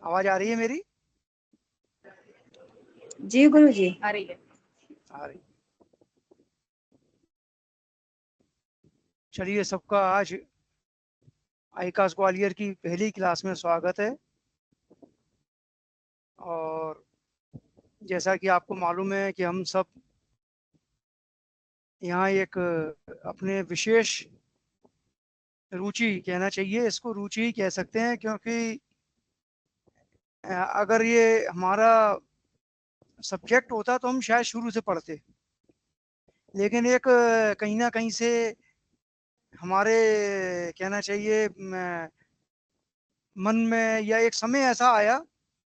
आवाज आ रही है मेरी? जी गुरु जी। आ रही है। आ रही। चलिए, सबका आज आईकास ग्वालियर की पहली क्लास में स्वागत है। और जैसा कि आपको मालूम है कि हम सब यहाँ एक अपने विशेष रुचि कहना चाहिए, इसको रुचि ही कह सकते हैं, क्योंकि अगर ये हमारा सब्जेक्ट होता तो हम शायद शुरू से पढ़ते, लेकिन एक कहीं ना कहीं से हमारे कहना चाहिए मन में, या एक समय ऐसा आया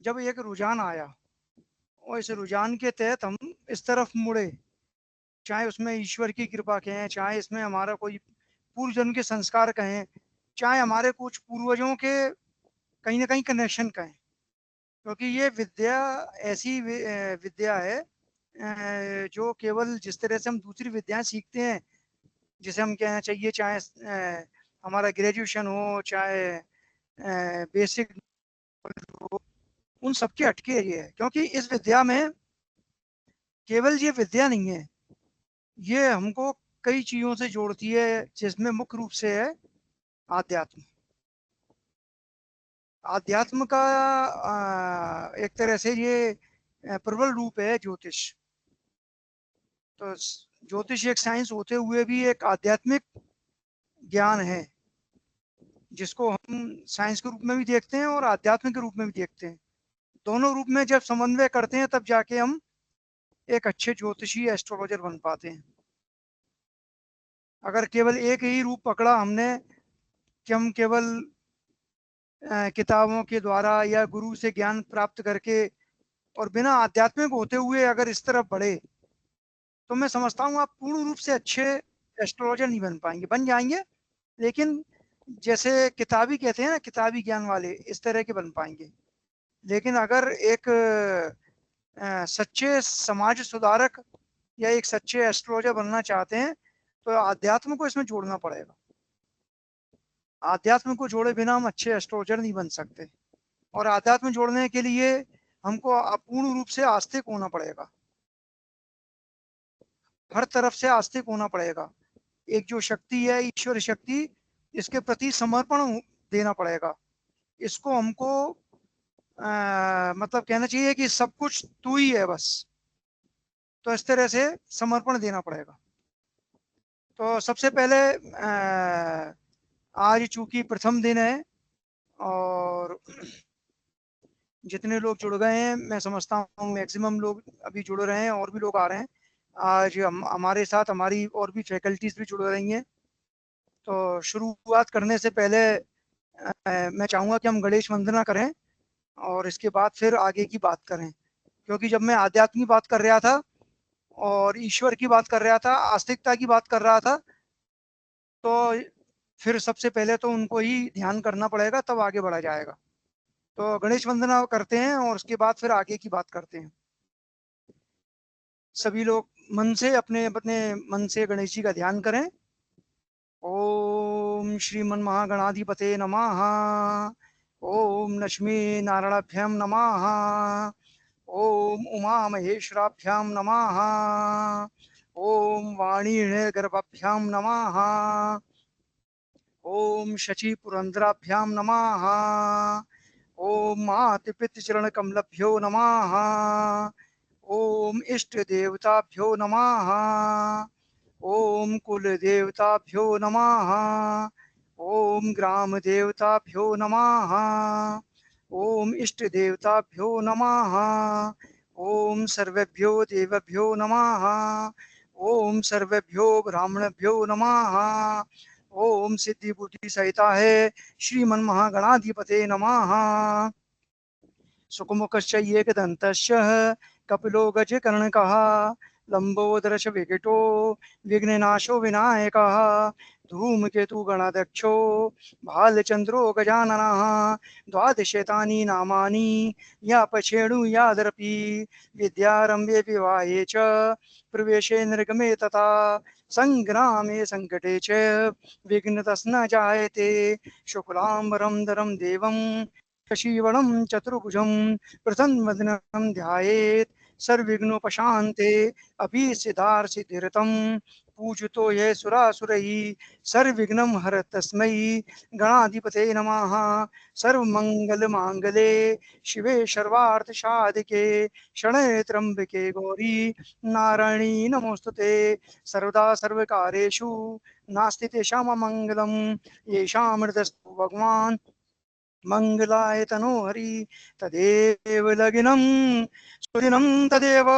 जब एक रुझान आया, और इस रुझान के तहत हम इस तरफ मुड़े। चाहे उसमें ईश्वर की कृपा कहें, चाहे इसमें हमारा कोई पूर्व जन्म के संस्कार कहें, चाहे हमारे कुछ पूर्वजों के कहीं ना कहीं कनेक्शन कहें, क्योंकि ये विद्या ऐसी विद्या है जो केवल जिस तरह से हम दूसरी विद्याएं सीखते हैं, जिसे हम कहना चाहिए, चाहे हमारा ग्रेजुएशन हो, चाहे बेसिक हो, उन सबके हटके ये है। क्योंकि इस विद्या में केवल ये विद्या नहीं है, ये हमको कई चीजों से जोड़ती है, जिसमें मुख्य रूप से है आध्यात्म। आध्यात्म का एक तरह से ये प्रबल रूप है ज्योतिष। तो ज्योतिष एक साइंस होते हुए भी एक आध्यात्मिक ज्ञान है, जिसको हम साइंस के रूप में भी देखते हैं और आध्यात्म के रूप में भी देखते हैं। दोनों रूप में जब समन्वय करते हैं, तब जाके हम एक अच्छे ज्योतिषी एस्ट्रोलॉजर बन पाते हैं। अगर केवल एक ही रूप पकड़ा हमने कि हम केवल किताबों के द्वारा या गुरु से ज्ञान प्राप्त करके और बिना आध्यात्मिक होते हुए अगर इस तरफ बढ़े, तो मैं समझता हूँ आप पूर्ण रूप से अच्छे एस्ट्रोलॉजर नहीं बन पाएंगे। बन जाएंगे, लेकिन जैसे किताबी कहते हैं ना, किताबी ज्ञान वाले, इस तरह के बन पाएंगे। लेकिन अगर एक सच्चे समाज सुधारक या एक सच्चे एस्ट्रोलॉजर बनना चाहते हैं, तो आध्यात्म को इसमें जोड़ना पड़ेगा। आध्यात्म को जोड़े बिना हम अच्छे एस्ट्रोलॉजर नहीं बन सकते। और आध्यात्म जोड़ने के लिए हमको पूर्ण रूप से आस्तिक होना पड़ेगा, हर तरफ से आस्तिक होना पड़ेगा। एक जो शक्ति है, ईश्वर शक्ति, इसके प्रति समर्पण देना पड़ेगा। इसको हमको मतलब कहना चाहिए कि सब कुछ तू ही है बस, तो इस तरह से समर्पण देना पड़ेगा। तो सबसे पहले आज चूंकि प्रथम दिन है और जितने लोग जुड़ गए हैं, मैं समझता हूँ मैक्सिमम लोग अभी जुड़ रहे हैं, और भी लोग आ रहे हैं। आज हमारे साथ हमारी और भी फैकल्टीज भी जुड़ रही हैं। तो शुरुआत करने से पहले मैं चाहूँगा कि हम गणेश वंदना करें और इसके बाद फिर आगे की बात करें। क्योंकि जब मैं आध्यात्म की बात कर रहा था और ईश्वर की बात कर रहा था, आस्तिकता की बात कर रहा था, तो फिर सबसे पहले तो उनको ही ध्यान करना पड़ेगा, तब आगे बढ़ा जाएगा। तो गणेश वंदना करते हैं और उसके बाद फिर आगे की बात करते हैं। सभी लोग मन से अपने अपने मन से गणेश जी का ध्यान करें। ओम श्रीमन महागणाधिपते नमः। ओम लक्ष्मी नारायणाभ्याम नमः। ओम उमा महेश्वराभ्याम नमः। ओम वाणीणे गर्भाभ्याम नमः। ओम शची पुरंदराभ्याम नमः। ओम मातृपितृचरणकमलभ्यो नमः। ओम इष्ट देवताभ्यो नमः। ओम कुल देवताभ्यो नमः। ओम ग्राम देवताभ्यो नमः। ओम इष्ट देवताभ्यो नमः। ओम सर्वेभ्यो देवभ्यो नमः। ओम सर्वेभ्यो ब्राह्मणभ्यो नमः। ओम सिद्धि बुद्धि सहिता है श्रीमन महागणाधिपते नमः। सुखमुखश्च एकदन्तश्च कपिलो गजकर्णकः लंबोदरश विकटो विघ्ननाशो विनायकः धूमकेतु गणाध्यक्षो भालचंद्रो गजाननः द्वादशेतानि नामानि या पछेणु यादरपि विद्यारंभे विवाहे च प्रवेशे निर्गमे तथा संग्रामे संकटे च विघ्नतस् न जायते शुक्लांबरं धरं देवं शशिवर्णं चतुर्भुजं प्रसन्नवदनं ध्यायेत् सर्वविघ्नोपशान्ते अपि सिद्धार्थ पूजितो ये सुरासुरैः सर्वविघ्नं हर तस्मै गणाधिपते नमः। सर्वमङ्गलमाङ्गले शिवे सर्वार्थसाधिके शरण्ये त्र्यम्बके गौरी नारायणी नमोस्तुते। सर्वदा सर्वकार्येषु नास्ति तेषां अमङ्गलं येषां हृदयस्थो भगवान् मंगलाय तनो हरि तदेव लगिनं सुदिनं तदेव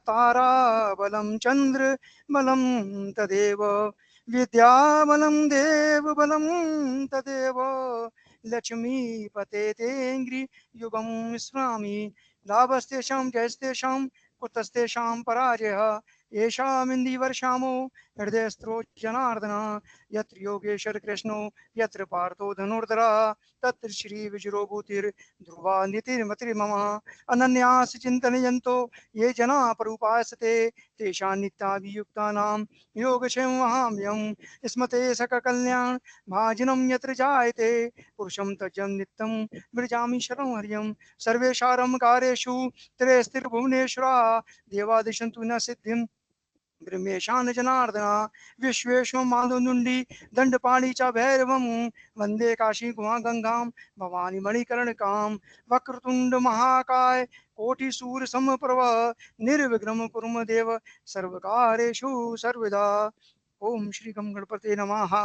ताराबलं चन्द्रबलं तदेव विद्याबलं देवबलं तदेव लक्ष्मीपते तेऽङ्घ्रियुगं स्मरामि। लाभस्तेषां जयस्तेषां कुतस्तेषां पराजयः येषामिन्दिवर्षामो हृदयस्थो जनार्दन यत्र योगेश्वर कृष्णो यत्र पार्थो धनुर्धरः तत्र श्री विजरो भूतिर्ध्रुवा नीतिर्मतिर्मम। अनन्यास चिन्तयन्तो ये जना परुपासते तेषां नित्याभियुक्तानां योगक्षेममहाम्यहम्। स्मते सकलकल्याण भाजनं यत्र जायते पुरुषं तजं नित्यं व्रजामि शरणं हरिं। सर्वेषां कार्येषु त्रयस्थिरभुवनेश्वरा देवादिशन्तु न सिद्धिं ब्रह्मेशान जनार्दन। विश्वेश्वं माधुंडी दंडपाणी च भैरवं वंदे काशी गुहा गंगां भवानी मणिकर्णिकां। वक्रतुंड महाकाय कोटि सूर्य समप्रभ निर्विघ्नं कुरु देव सर्वकार्येषु सर्वदा। ओम श्री गम गणपते नमः।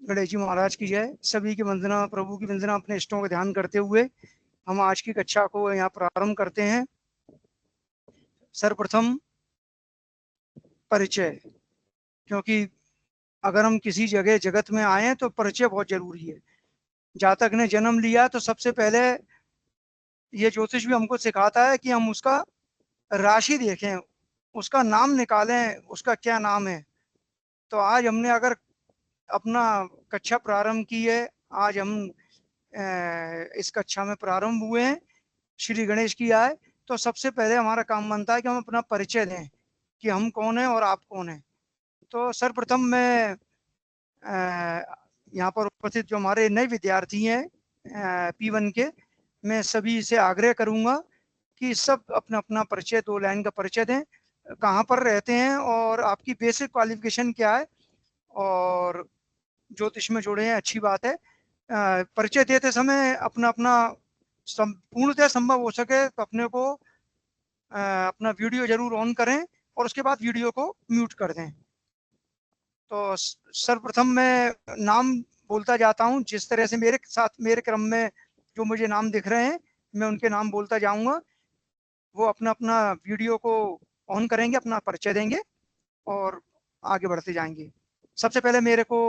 गणेश जी महाराज की जय। सभी की वंदना, प्रभु की वंदना अपने इष्टों का ध्यान करते हुए हम आज की कक्षा को यहाँ प्रारंभ करते हैं। सर्वप्रथम परिचय, क्योंकि अगर हम किसी जगह जगत में आए तो परिचय बहुत जरूरी है। जातक ने जन्म लिया तो सबसे पहले ये ज्योतिष भी हमको सिखाता है कि हम उसका राशि देखें, उसका नाम निकालें, उसका क्या नाम है। तो आज हमने अगर अपना कक्षा प्रारंभ की है, आज हम इस कक्षा में प्रारंभ हुए हैं, श्री गणेश की आए, तो सबसे पहले हमारा काम बनता है कि हम अपना परिचय दें कि हम कौन हैं और आप कौन हैं। तो सर्वप्रथम मैं यहाँ पर उपस्थित जो हमारे नए विद्यार्थी हैं P1 के, मैं सभी से आग्रह करूंगा कि सब अपना अपना परिचय, 2 लाइन का परिचय दें, कहाँ पर रहते हैं और आपकी बेसिक क्वालिफिकेशन क्या है, और ज्योतिष में जुड़े हैं, अच्छी बात है। परिचय देते समय अपना अपना पूर्णतः संभव हो सके तो अपने को अपना वीडियो जरूर ऑन करें और उसके बाद वीडियो को म्यूट कर दें। तो सर्वप्रथम मैं नाम बोलता जाता हूं, जिस तरह से मेरे साथ मेरे क्रम में जो मुझे नाम दिख रहे हैं मैं उनके नाम बोलता जाऊंगा। वो अपना अपना वीडियो को ऑन करेंगे, अपना परिचय देंगे और आगे बढ़ते जाएंगे। सबसे पहले मेरे को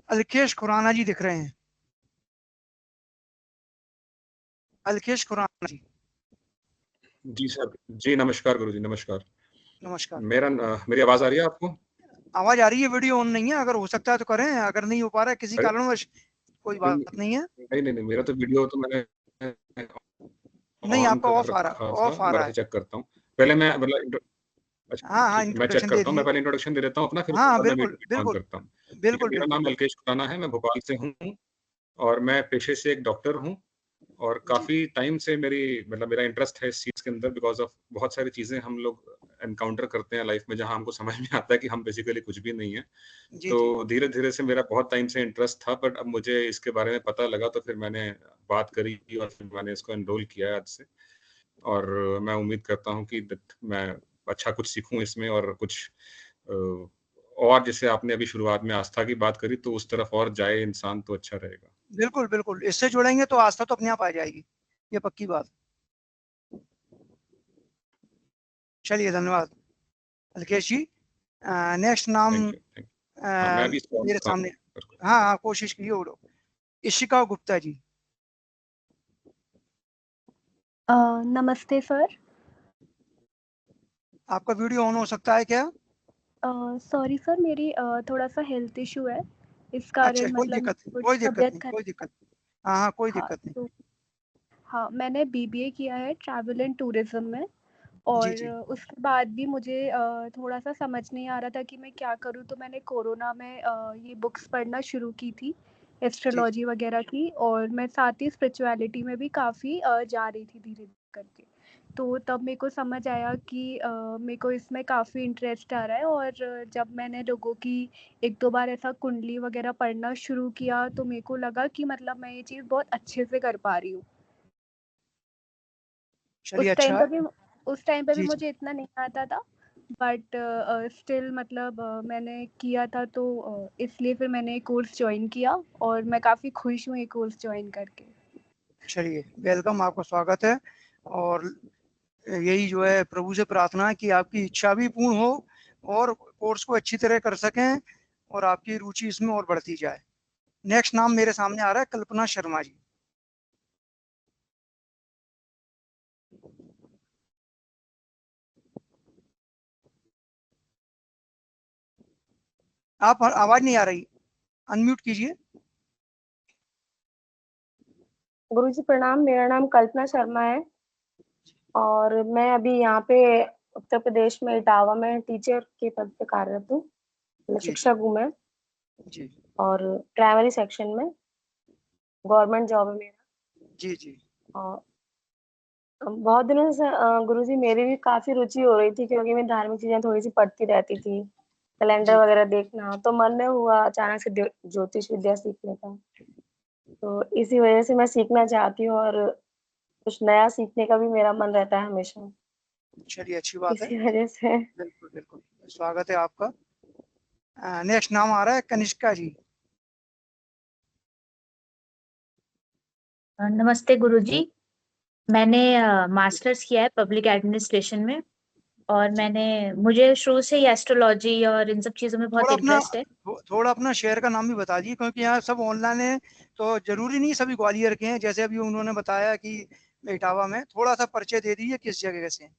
अलकेश खुराना जी दिख रहे हैं। अलकेश खुराना जी। जी सर, जी नमस्कार गुरुजी, नमस्कार। नमस्कार। मेरी आवाज आ रही है आपको? आवाज आ रही है, वीडियो ऑन नहीं है, अगर हो सकता है तो करें, अगर नहीं हो पा रहा है किसी अरे, कारणवश कोई बात नहीं है। नहीं, मेरा तो वीडियो तो मैंने नहीं, ऑन आपका कर ऑफ आ रखा रहा, था। ऑफ आ मैं रहा वैसे है। चेक करता हूँ। पहले मैं मतलब अच्छा हाँ हाँ, ठीक है, मैं चेक इंट्रोडक्शन दे करता हूँ। मैं दीजिए। पहले इंट्रोडक्शन दे देता हूँ अपना, फिर उसके हाँ बाद मैं बिल्कुल वीडियो ऑन बिल्कुल करता हूँ। ठीक है, बिल्कुल मेरा नाम बिल्कुल अलकेश खुराना है, मैं भोपाल से हूँ और मैं पेशे से एक डॉक्टर हूँ और जी काफ़ी टाइम से मेरा इंटरेस्ट है इस चीज़ के अंदर बिकॉज़ ऑफ बहुत सारी चीज़ें हम लोग एनकाउंटर करते हैं लाइफ़ में, जहाँ हमको समझ में आता है कि हम बेसिकली कुछ भी नहीं है। जी जी। तो धीरे-धीरे से मेरा बहुत टाइम से इंटरेस्ट था, बट अब मुझे इसके बारे में पता लगा तो फिर मैंने बात करी और फिर मैंने इसको एनरोल किया है आज से। और मैं उम्मीद करता हूँ कि मैं अच्छा कुछ सीखूँ इसमें और कुछ और जैसे आपने अभी शुरुआत में आस्था की बात करी, तो उस तरफ और जाए इंसान तो अच्छा रहेगा। बिल्कुल बिल्कुल, इससे जुड़ेंगे तो आस्था तो अपने आप आ जाएगी, ये पक्की बात। चलिए धन्यवाद अलकेश जी। नेक्स्ट नाम थैंक यू। हाँ, मैं अभी इसको ऑन मेरे करता सामने। हूँ। हाँ हाँ, कोशिश कीजिए वो लोग। इशिका गुप्ता जी। नमस्ते सर। आपका वीडियो ऑन हो सकता है क्या? सॉरी सर, मेरी थोड़ा सा हेल्थ इशू है, इस अच्छा, कारण कोई मतलब दिक्कत नहीं, कुछ कोई दिक्कत तबीयत नहीं, कोई खराब। दिक्कत। हाँ हाँ, कोई हाँ दिक्कत नहीं। तो हाँ, मैंने बीबीए किया है ट्रैवल एंड टूरिज्म में, जी और जी उसके बाद भी मुझे थोड़ा सा समझ नहीं आ रहा था कि मैं क्या करूँ, तो मैंने कोरोना में ये बुक्स पढ़ना शुरू की थी एस्ट्रोलॉजी वगैरह की, और मैं साथ ही स्पिरिचुअलिटी में भी काफ़ी जा रही थी धीरे-धीरे करके। तो तब मेरे को समझ आया कि मेरे को इसमें काफ़ी इंटरेस्ट आ रहा है, और जब मैंने लोगों की 1-2 बार ऐसा कुंडली वगैरह पढ़ना शुरू किया, तो मेरे को लगा कि मतलब मैं ये चीज़ बहुत अच्छे से कर पा रही हूँ। चलिए उस टाइम अच्छा पे है। भी उस टाइम पे भी जी, जी। मुझे इतना नहीं आता था, बट स्टिल मतलब मैंने किया था, तो इसलिए फिर मैंने कोर्स ज्वाइन किया और मैं काफ़ी खुश हूँ ये कोर्स ज्वाइन करके। चलिए वेलकम, आपका स्वागत है। और यही जो है प्रभु से प्रार्थना है कि आपकी इच्छा भी पूर्ण हो और कोर्स को अच्छी तरह कर सकें और आपकी रुचि इसमें और बढ़ती जाए। नेक्स्ट नाम मेरे सामने आ रहा है कल्पना शर्मा जी। आप आवाज नहीं आ रही, अनम्यूट कीजिए। गुरुजी प्रणाम, मेरा नाम कल्पना शर्मा है और मैं अभी यहाँ पे उत्तर प्रदेश में इटावा में टीचर के पद पे कार्यरत हूँ। मैं जी, शिक्षक हूँ मैं, जी, और प्राइमरी सेक्शन में गवर्नमेंट जॉब है मेरा। जी, जी, और बहुत दिनों से गुरुजी मेरी भी काफी रुचि हो रही थी, क्योंकि मैं धार्मिक चीजें थोड़ी सी पढ़ती रहती थी, कैलेंडर जी। वगैरह देखना, तो मन में हुआ अचानक से ज्योतिष विद्या सीखने का। तो इसी वजह से मैं सीखना चाहती हूँ, और कुछ नया सीखने का भी मेरा मन रहता है हमेशा। चलिए अच्छी बात है। इसी वजह से बिल्कुल, बिल्कुल, स्वागत है आपका। नेक्स्ट नाम आ रहा है कनिष्का जी। नमस्ते गुरुजी। मैंने मास्टर्स किया है पब्लिक एडमिनिस्ट्रेशन में, और मुझे शुरू से ही एस्ट्रोलॉजी और इन सब चीज़ों में बहुत इंटरेस्ट है। थोड़ा अपना शहर का नाम भी बता दिए, क्योंकि यहाँ सब ऑनलाइन है, तो जरूरी नहीं सभी ग्वालियर के हैं। जैसे अभी उन्होंने बताया कि इटावा में, थोड़ा सा परिचय दे दीजिए किस जगह से।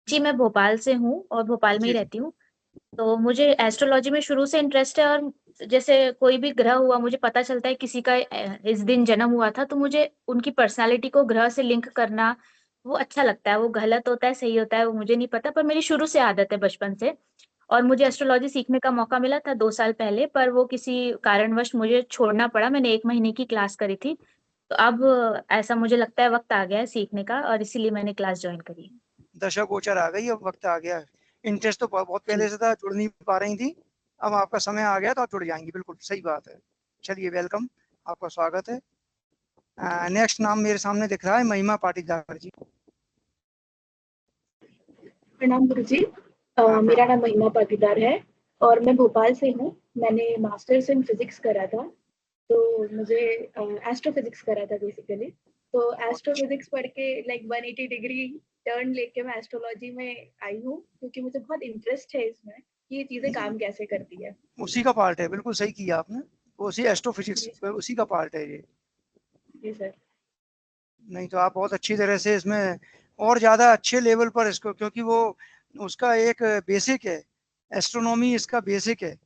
जी, मैं भोपाल से हूँ और भोपाल में ही जी, जी, रहती हूँ। तो मुझे एस्ट्रोलॉजी में शुरू से इंटरेस्ट है, और जैसे कोई भी ग्रह हुआ, मुझे पता चलता है किसी का इस दिन जन्म हुआ था, तो मुझे उनकी पर्सनालिटी को ग्रह से लिंक करना वो अच्छा लगता है। वो गलत होता है, सही होता है, वो मुझे नहीं पता, पर मेरी शुरू से आदत है बचपन से। और मुझे एस्ट्रोलॉजी सीखने का मौका मिला था 2 साल पहले, पर वो किसी कारणवश मुझे छोड़ना पड़ा। मैंने 1 महीने की क्लास करी थी। तो अब ऐसा मुझे लगता है वक़्त आ गया है सीखने का, और इसीलिए मैंने क्लास जॉइन करी है। दशा गोचर आ गई, अब वक्त आ गया है। इंटरेस्ट तो बहुत जी। पहले से था, जुड़ नहीं पा रही थी। अब आपका समय आ गया तो आप जुड़ जाएंगी, बिल्कुल सही बात है। चलिए वेलकम, आपका स्वागत है। नेक्स्ट नाम मेरे सामने दिख रहा है महिमा पाटीदार जी। प्रणाम गुरुजी। मेरा नाम महिमा पाटीदार है और मैं भोपाल से हूँ। मैंने मास्टर्स इन फिजिक्स करा था, तो मुझे एस्ट्रोफिजिक्स करा था बेसिकली। तो एस्ट्रोफिजिक्स पढ़ के लाइक 180 डिग्री टर्न लेके मैं एस्ट्रोलॉजी में आई हूँ, क्योंकि मुझे बहुत इंटरेस्ट है इसमें कि ये चीजें काम कैसे करती है। उसी का पार्ट है, बिल्कुल सही किया आपने। उसी एस्ट्रोफिजिक्स जी उसी का पार्ट है ये। जी सर। नहीं तो आप बहुत अच्छी तरह से इसमें और ज़्यादा अच्छे लेवल पर इसको, क्योंकि वो उसका एक बेसिक है, एस्ट्रोनॉमी इसका बेसिक है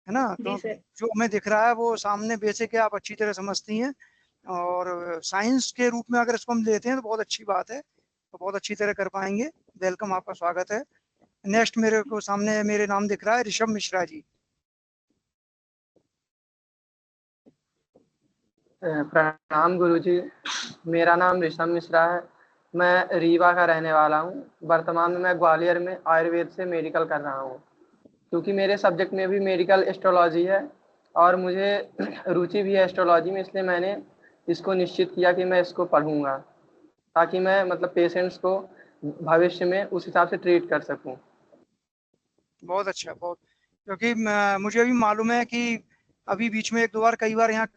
ना। जी तो सर। जो हमें दिख रहा है वो सामने बेसिक है, आप अच्छी तरह समझती हैं। और साइंस के रूप में अगर इसको हम लेते हैं तो बहुत अच्छी बात है, तो बहुत अच्छी तरह कर पाएंगे। वेलकम, आपका स्वागत है। नेक्स्ट मेरे को सामने मेरे नाम दिख रहा है ऋषभ मिश्रा जी। प्रणाम गुरुजी, मेरा नाम ऋषभ मिश्रा है। मैं रीवा का रहने वाला हूँ। वर्तमान में मैं ग्वालियर में आयुर्वेद से मेडिकल कर रहा हूँ, क्योंकि मेरे सब्जेक्ट में भी मेडिकल एस्ट्रोलॉजी है और मुझे रुचि भी है एस्ट्रोलॉजी में, इसलिए मैंने इसको निश्चित किया कि मैं इसको पढ़ूंगा, ताकि मैं मतलब पेशेंट्स को भविष्य में उस हिसाब से ट्रीट कर सकूं। बहुत अच्छा, बहुत, क्योंकि मुझे भी मालूम है कि अभी बीच में 1-2 बार कई बार यहाँ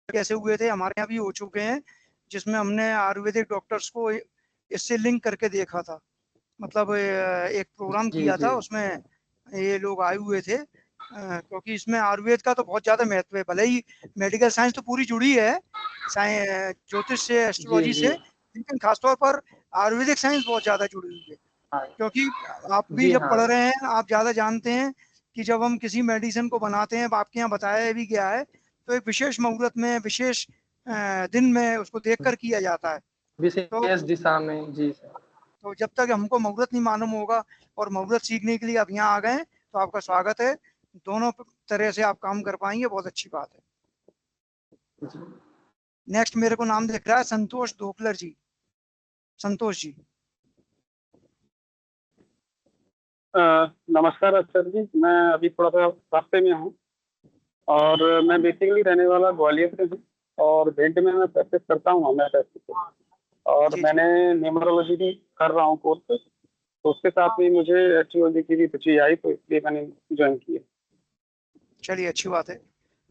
कैसे हुए थे, हमारे यहाँ भी हो चुके हैं, जिसमें हमने आयुर्वेदिक डॉक्टर्स को इससे लिंक करके देखा था। मतलब एक प्रोग्राम जी किया था, जी उसमें ये लोग आए हुए थे। क्योंकि इसमें आयुर्वेद का तो बहुत ज़्यादा महत्व है। भले ही मेडिकल साइंस तो पूरी जुड़ी है ज्योतिष से, जी एस्ट्रोलॉजी जी। से, लेकिन खासतौर पर आयुर्वेदिक साइंस बहुत ज़्यादा जुड़ी हुई है। हाँ क्योंकि आप भी जी। जब हाँ पढ़ रहे हैं, आप ज़्यादा जानते हैं कि जब हम किसी मेडिसिन को बनाते हैं, आपके यहाँ बताया भी गया है, तो एक विशेष मुहूर्त में, विशेष दिन में उसको देखकर किया जाता है। तो विशेष दिशा में। जी सर। जब तक हमको मुहूर्त नहीं मालूम होगा, और मुहूर्त सीखने के लिए आप यहाँ आ गए, तो आपका स्वागत है। दोनों तरह से आप काम कर पाएंगे, बहुत अच्छी बात है। नेक्स्ट मेरे को नाम दिख रहा है संतोष दोपलर जी। संतोष जी। नमस्कार सर जी, मैं अभी थोड़ा सा रास्ते में हूँ और मैं बेसिकली रहने वाला ग्वालियर से हूँ और भिंड में मैं प्रैक्टिस करता हूँ होम्योपैथी और जी, मैंने न्यूमरोलॉजी भी कर रहा हूँ कोर्स, तो उसके साथ में मुझे एस्ट्रोलॉजी की भी रुचि आई, तो इसलिए मैंने ज्वाइन किया। चलिए अच्छी बात है,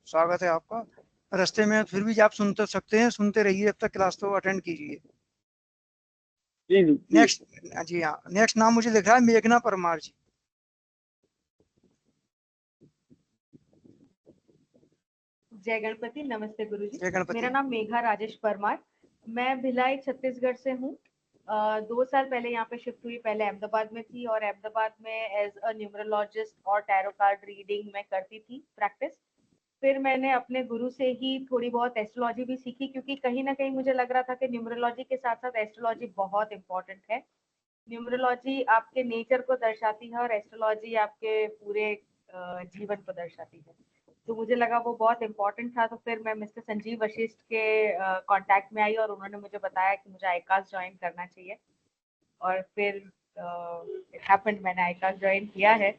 स्वागत है आपका। रास्ते में फिर भी आप सुनते सकते हैं, सुनते रहिए, अब तक क्लास तो अटेंड कीजिए। जी जी। नेक्स्ट जी हाँ, नेक्स्ट नाम मुझे लिख रहा है मेघना परमार जी। जय गणपति। नमस्ते गुरुजी। जय गणपति। मेरा नाम मेघा राजेश परमार, मैं भिलाई छत्तीसगढ़ से हूँ। 2 साल पहले यहाँ पे शिफ्ट हुई। पहले अहमदाबाद में थी और अहमदाबाद में एज अ न्यूमरोलॉजिस्ट और टैरो कार्ड रीडिंग मैं करती थी प्रैक्टिस। फिर मैंने अपने गुरु से ही थोड़ी बहुत एस्ट्रोलॉजी भी सीखी, क्योंकि कहीं ना कहीं मुझे लग रहा था कि न्यूमरोलॉजी के साथ साथ एस्ट्रोलॉजी बहुत इंपॉर्टेंट है। न्यूमरोलॉजी आपके नेचर को दर्शाती है और एस्ट्रोलॉजी आपके पूरे जीवन को दर्शाती है, तो मुझे लगा वो बहुत इंपॉर्टेंट था। तो फिर मैं मिस्टर संजीव वशिष्ठ के कांटेक्ट में आई और उन्होंने मुझे बताया कि मुझे आईकास्ट ज्वाइन करना चाहिए और फिर इट हैपेंड, मैंने आईकास्ट ज्वाइन किया है।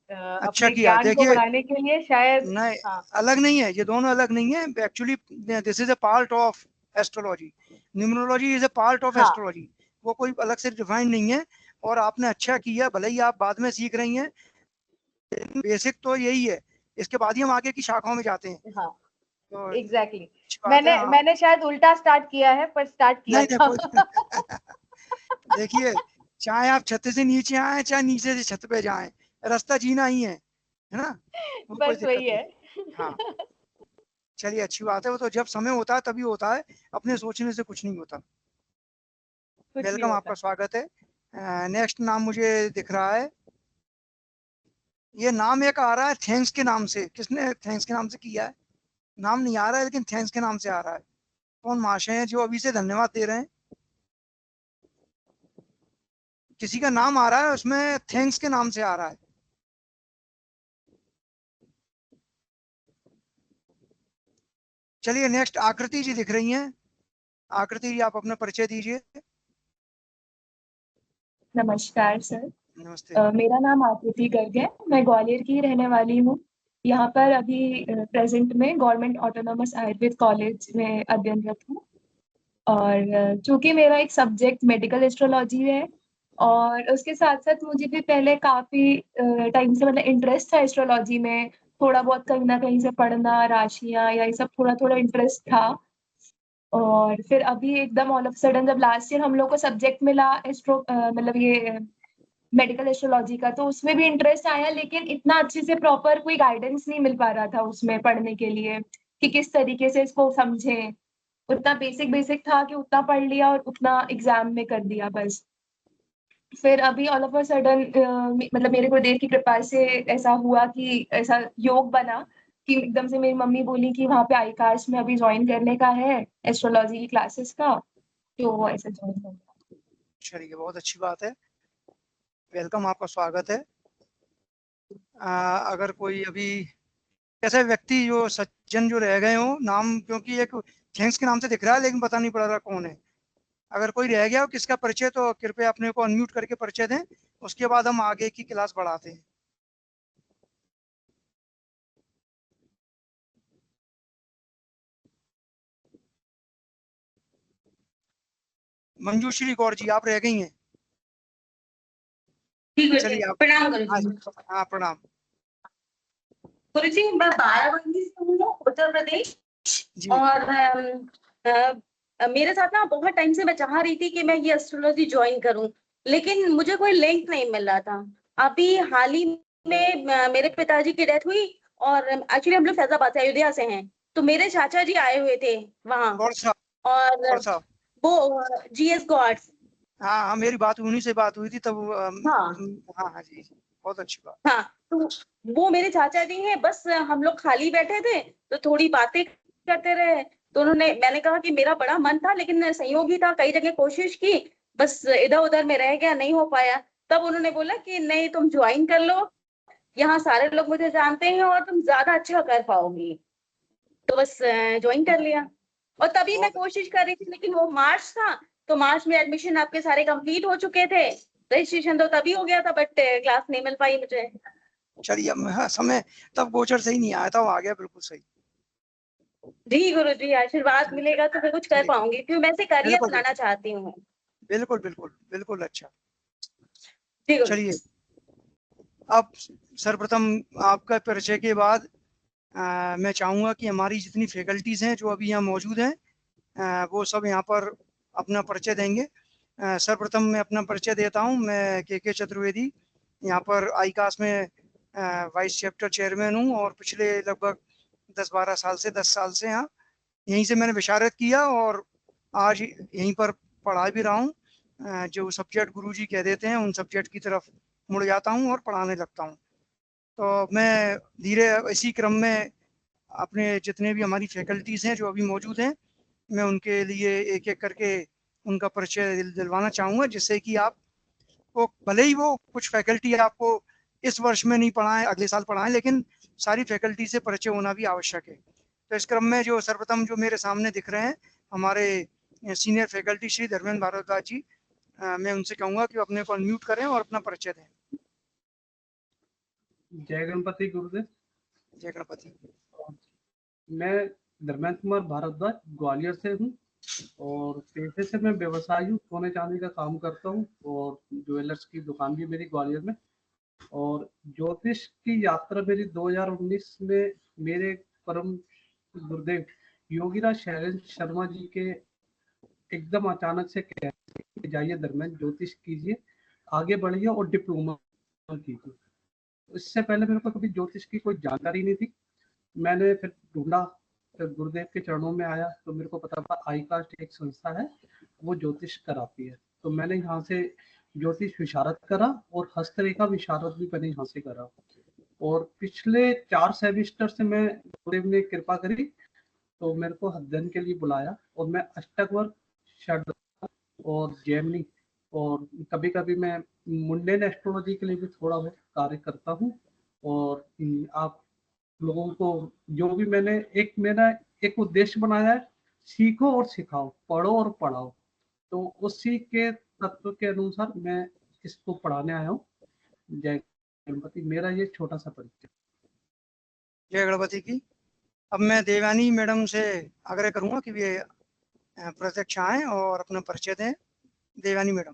अच्छा अपने किया। ज्ञान को देखिए बढ़ाने के लिए शायद। नहीं, हाँ, अलग नहीं है, ये दोनों अलग नहीं है actually. This is a part of astrology. Numerology is a part of हाँ, एस्ट्रोलॉजी, वो कोई अलग से डिफाइंड नहीं है। और आपने अच्छा किया, भले ही आप बाद में सीख रही हैं, बेसिक तो यही है। इसके बाद ही हम आगे की शाखाओं में जाते हैं। हाँ, तो एग्जैक्टली। अच्छी बात है। मैंने शायद उल्टा स्टार्ट किया है, पर स्टार्ट किया नहीं था। देखिए, चाहे आप छत से नीचे आए, चाहे नीचे से छत पे जाएं, रास्ता जीना ही है ना, वो कोई बस दिक्कत वही है। नहीं। हाँ, चलिए अच्छी बात है। वो तो जब समय होता है तभी होता है, अपने सोचने से कुछ नहीं होता। कुछ नहीं वेलकम, होता। आपका स्वागत है। नेक्स्ट नाम मुझे दिख रहा है, ये नाम एक आ रहा है थैंक्स के नाम से। किसने थैंक्स के नाम से किया है? नाम नहीं आ रहा है, लेकिन थैंक्स के नाम से आ रहा है। कौन महाशय हैं जो अभी से धन्यवाद दे रहे हैं? किसी का नाम आ रहा है, उसमें थैंक्स के नाम से आ रहा है। चलिए नेक्स्ट आकृति जी दिख रही हैं। आकृति जी, आप अपना परिचय दीजिए। नमस्कार सर। नमस्ते। मेरा नाम आकृति गर्ग है, मैं ग्वालियर की रहने वाली हूँ। यहाँ पर अभी प्रेजेंट में गवर्नमेंट ऑटोनोमस आयुर्वेद कॉलेज में अध्ययनरत हूँ। और चूंकि मेरा एक सब्जेक्ट मेडिकल एस्ट्रोलॉजी है और उसके साथ साथ मुझे भी पहले काफी टाइम से मतलब इंटरेस्ट था एस्ट्रोलॉजी में। थोड़ा बहुत कहीं ना कहीं से पढ़ना, राशियां या ये सब थोड़ा थोड़ा इंटरेस्ट था। और फिर अभी एकदम ऑल ऑफ सडन जब लास्ट ईयर हम लोग को सब्जेक्ट मिला एस्ट्रो मतलब ये मेडिकल एस्ट्रोलॉजी का, तो उसमें भी इंटरेस्ट आया, लेकिन इतना अच्छे से प्रॉपर कोई गाइडेंस नहीं मिल पा रहा था उसमें पढ़ने के लिए कि किस तरीके से इसको समझें। उतना बेसिक बेसिक था कि उतना पढ़ लिया और उतना एग्जाम में कर दिया बस। फिर अभी ऑल ऑफ अ सडन मतलब मेरे गुरुदेव की कृपा से ऐसा हुआ कि ऐसा योग बना कि एकदम से मेरी मम्मी बोली कि वहाँ पे आईकास्ट में अभी ज्वाइन करने का है एस्ट्रोलॉजी की क्लासेस का, तो ऐसा ज्वाइन हो गया। चलिए, बहुत अच्छी बात है। वेलकम, आपका स्वागत है। अगर कोई अभी ऐसे व्यक्ति जो सज्जन जो रह गए हो नाम, क्योंकि एक थैंक्स के नाम से दिख रहा है लेकिन पता नहीं पड़ रहा कौन है। अगर कोई रह गया हो किसका परिचय, तो कृपया अपने को अनम्यूट करके परिचय दें, उसके बाद हम आगे की क्लास बढ़ाते हैं। मंजूश्री गौर जी, आप रह गई हैं। चलिए आप। प्रणाम हाँ, गुरुजी। हाँ प्रणाम। गुरुजी, मैं बाराबंकी से हूँ, उत्तर प्रदेश। जी। और मेरे साथ ना बहुत टाइम से मैं चाह रही थी कि मैं ये एस्ट्रोलॉजी ज्वाइन करूं, लेकिन मुझे कोई लिंक नहीं मिल रहा था। अभी हाल ही में मेरे पिताजी की डेथ हुई और एक्चुअली हम लोग फैजाबाद से, अयोध्या से हैं, तो मेरे चाचा जी आए हुए थे वहाँ। और वो GS गॉड्स। हाँ हाँ, मेरी बात उन्हीं से बात हुई थी तब। हाँ हाँ हाँ जी, बहुत अच्छी बात। हाँ, तो वो मेरे चाचा जी हैं। बस हम लोग खाली बैठे थे तो थोड़ी बातें करते रहे, तो मैंने कहा कि मेरा बड़ा मन था लेकिन संयोग ही था, कई जगह कोशिश की, बस इधर उधर में रह गया, नहीं हो पाया। तब उन्होंने बोला कि नहीं, तुम ज्वाइन कर लो, यहाँ सारे लोग मुझे जानते हैं और तुम ज्यादा अच्छा कर पाओगी। तो बस ज्वाइन कर लिया। और तभी मैं कोशिश कर रही थी, लेकिन वो मार्च था, तो मार्च में एडमिशन आपके सारे कंप्लीट हो चुके थे, रजिस्ट्रेशन तो तभी हो गया था, बट क्लास नहीं मिल पाई मुझे। चलिए, हाँ, समय तब गोचर सही नहीं आया था, वो आ गया बिल्कुल सही। जी गुरु जी, आशीर्वाद मिलेगा तो मैं कुछ कर पाऊंगी, क्योंकि मैं से करियर बिल्कुल बनाना चाहती हूँ। बिल्कुल बिल्कुल बिल्कुल। अच्छा, जी गुरु। चलिए, अब सर्वप्रथम आपका परिचय के बाद मैं चाहूँगा कि हमारी जितनी फैकल्टीज़ हैं जो अभी यहाँ मौजूद हैं, वो सब यहाँ पर अपना परिचय देंगे। सर्वप्रथम मैं अपना परिचय देता हूँ। मैं के चतुर्वेदी, यहाँ पर आईकास में वाइस चैप्टर चेयरमैन हूँ और पिछले लगभग 10-12 साल से 10 साल से यहाँ यहीं से मैंने विशारद किया और आज यहीं पर पढ़ा भी रहा हूँ। जो सब्जेक्ट गुरुजी कह देते हैं उन सब्जेक्ट की तरफ मुड़ जाता हूँ और पढ़ाने लगता हूँ। तो मैं धीरे इसी क्रम में अपने जितने भी हमारी फैकल्टीज़ हैं जो अभी मौजूद हैं, मैं उनके लिए एक एक करके उनका परिचय दिलवाना चाहूँगा, जिससे कि आप वो भले ही वो कुछ फैकल्टी आपको इस वर्ष में नहीं पढ़ाएं, अगले साल पढ़ाएं, लेकिन सारी फैकल्टी से परिचय होना भी आवश्यक है। तो इस क्रम में जो सर्वप्रथम जो मेरे सामने दिख रहे हैं हमारे सीनियर फैकल्टी श्री धर्मेंद्र भारद्वाज जी, मैं उनसे कहूँगा कि अपने को अनम्यूट करें और अपना परिचय दें। जय गणपति गुरुदेव। जय गणपति। मैं धर्मेंद्र कुमार भारद्वाज ग्वालियर से हूँ और पेशे से मैं व्यवसायी हूँ, सोने चांदी का काम करता हूँ और ज्वेलर्स की दुकान भी मेरी ग्वालियर में। और ज्योतिष की यात्रा मेरी 2019 में मेरे परम गुरुदेव योगीराज शैलेंद्र शर्मा जी के एकदम अचानक से कहते कि जाइए धर्मेंद्र, ज्योतिष कीजिए, आगे बढ़िए और डिप्लोमा कीजिए। इससे पहले मेरे को कभी ज्योतिष की कोई जानकारी नहीं थी। मैंने फिर ढूंढा, फिर गुरुदेव के चरणों में आया तो मेरे को पता था आईकास्ट एक संस्था है, वो ज्योतिष कराती है। तो मैंने यहाँ से ज्योतिष विशारद करा और हस्तरेखा विशारद भी मैंने यहाँ से करा। और पिछले 4 सेमेस्टर से मैं गुरुदेव ने कृपा करी तो मेरे को अध्ययन के लिए बुलाया और मैं अष्टक वर्ग, षड और जैमिनी और कभी कभी मैं मुंडेन एस्ट्रोलॉजी के लिए भी थोड़ा बहुत कार्य करता हूँ। और आप लोगों को जो भी मेरा एक उद्देश्य बनाया है, सीखो और सिखाओ, पढ़ो और पढ़ाओ। तो उसी के तत्व के अनुसार मैं इसको पढ़ाने आया हूँ। जय गणपति। मेरा ये छोटा सा परिचय। जय गणपति की। अब मैं देवानी मैडम से आग्रह करूंगा कि वे प्रत्यक्ष आएं और अपना परिचय दें। देवानी मैडम।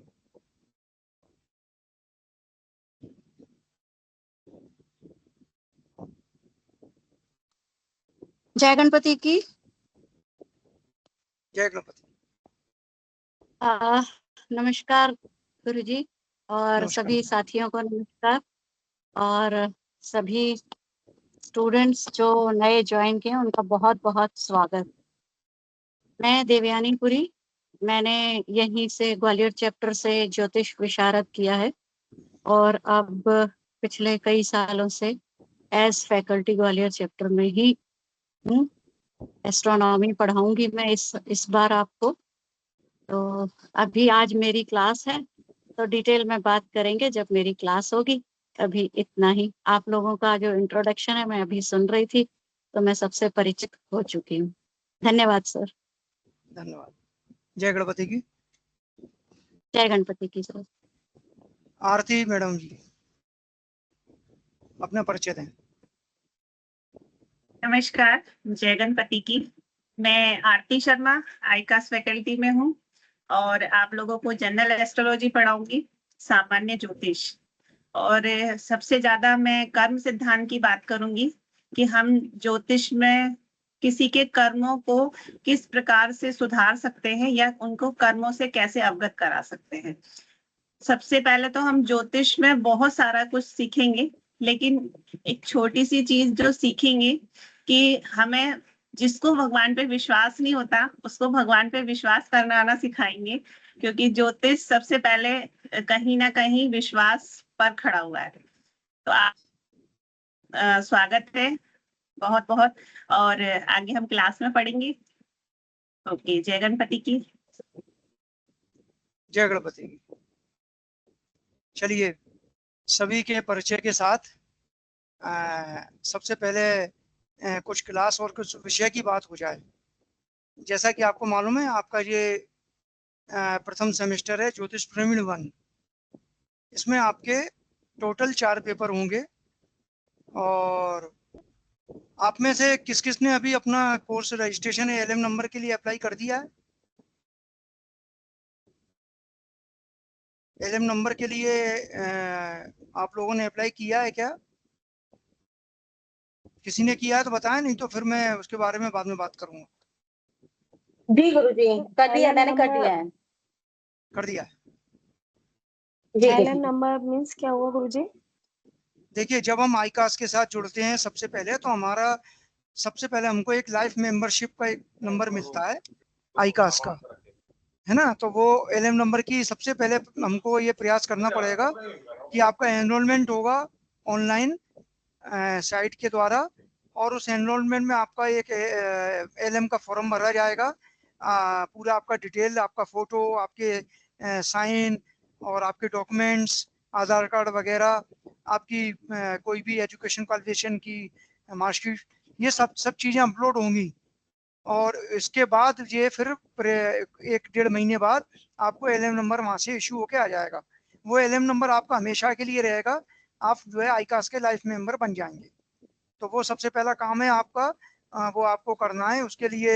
जय गणपति की। जय गणपति। नमस्कार गुरुजी और नमस्कार। सभी साथियों को नमस्कार और सभी स्टूडेंट्स जो नए ज्वाइन किए उनका बहुत बहुत स्वागत। मैं देवयानी पुरी, मैंने यहीं से ग्वालियर चैप्टर से ज्योतिष विशारद किया है और अब पिछले कई सालों से एज फैकल्टी ग्वालियर चैप्टर में ही हूँ। एस्ट्रोनॉमी पढ़ाऊंगी मैं इस बार आपको। तो अभी आज मेरी क्लास है तो डिटेल में बात करेंगे जब मेरी क्लास होगी। अभी इतना ही। आप लोगों का जो इंट्रोडक्शन है मैं अभी सुन रही थी तो मैं सबसे परिचित हो चुकी हूँ। धन्यवाद सर। धन्यवाद। जय गणपति की। जय गणपति की सर। आरती मैडम जी, अपना परिचय दें। नमस्कार, जय गणपति की। मैं आरती शर्मा आईकास फैकल्टी में हूँ और आप लोगों को जनरल एस्ट्रोलॉजी पढ़ाऊंगी, सामान्य ज्योतिष। और सबसे ज्यादा मैं कर्म सिद्धांत की बात करूंगी कि हम ज्योतिष में किसी के कर्मों को किस प्रकार से सुधार सकते हैं या उनको कर्मों से कैसे अवगत करा सकते हैं। सबसे पहले तो हम ज्योतिष में बहुत सारा कुछ सीखेंगे, लेकिन एक छोटी सी चीज जो सीखेंगे कि हमें जिसको भगवान पे विश्वास नहीं होता उसको भगवान पे विश्वास करना आना सिखाएंगे, क्योंकि ज्योतिष सबसे पहले कहीं ना कहीं विश्वास पर खड़ा हुआ है। तो आप स्वागत है बहुत बहुत, और आगे हम क्लास में पढ़ेंगे। ओके, जय गणपति की। जय गणपति की। चलिए, सभी के परिचय के साथ सबसे पहले कुछ क्लास और कुछ विषय की बात हो जाए। जैसा कि आपको मालूम है, आपका ये प्रथम सेमेस्टर है ज्योतिष प्रवीण 1। इसमें आपके टोटल 4 पेपर होंगे और आप में से किस किस ने अभी अपना कोर्स रजिस्ट्रेशन एलएम नंबर के लिए अप्लाई कर दिया है? एलएम नंबर के लिए आप लोगों ने अप्लाई किया है क्या? किसी ने किया है तो बताएं, नहीं तो फिर मैं उसके बारे में बाद में बात करूंगा। जी गुरुजी, कर दिया, मैंने कर दिया है। कर दिया है? एलएम नंबर मींस क्या हुआ गुरुजी? देखिए, जब हम आईकास के साथ जुड़ते हैं सबसे पहले तो सबसे पहले हमको एक लाइफ मेंबरशिप का एक नंबर मिलता है आईकास का, है ना। तो वो एलएम नंबर की सबसे पहले हमको ये प्रयास करना पड़ेगा कि आपका एनरोलमेंट होगा ऑनलाइन साइट के द्वारा, और उस एनरोलमेंट में आपका एक एलएम का फॉर्म भरा जाएगा। पूरा आपका डिटेल, आपका फोटो, आपके साइन और आपके डॉक्यूमेंट्स, आधार कार्ड वगैरह, आपकी कोई भी एजुकेशन क्वालिफिकेशन की मार्कशीट, ये सब चीज़ें अपलोड होंगी। और इसके बाद ये फिर 1-1.5 महीने बाद आपको एलएम नंबर वहाँ से इशू होके आ जाएगा। वो एलएम नंबर आपका हमेशा के लिए रहेगा। आप जो है आईकास के लाइफ मेंबर बन जाएंगे। तो वो सबसे पहला काम है आपका, वो आपको करना है। उसके लिए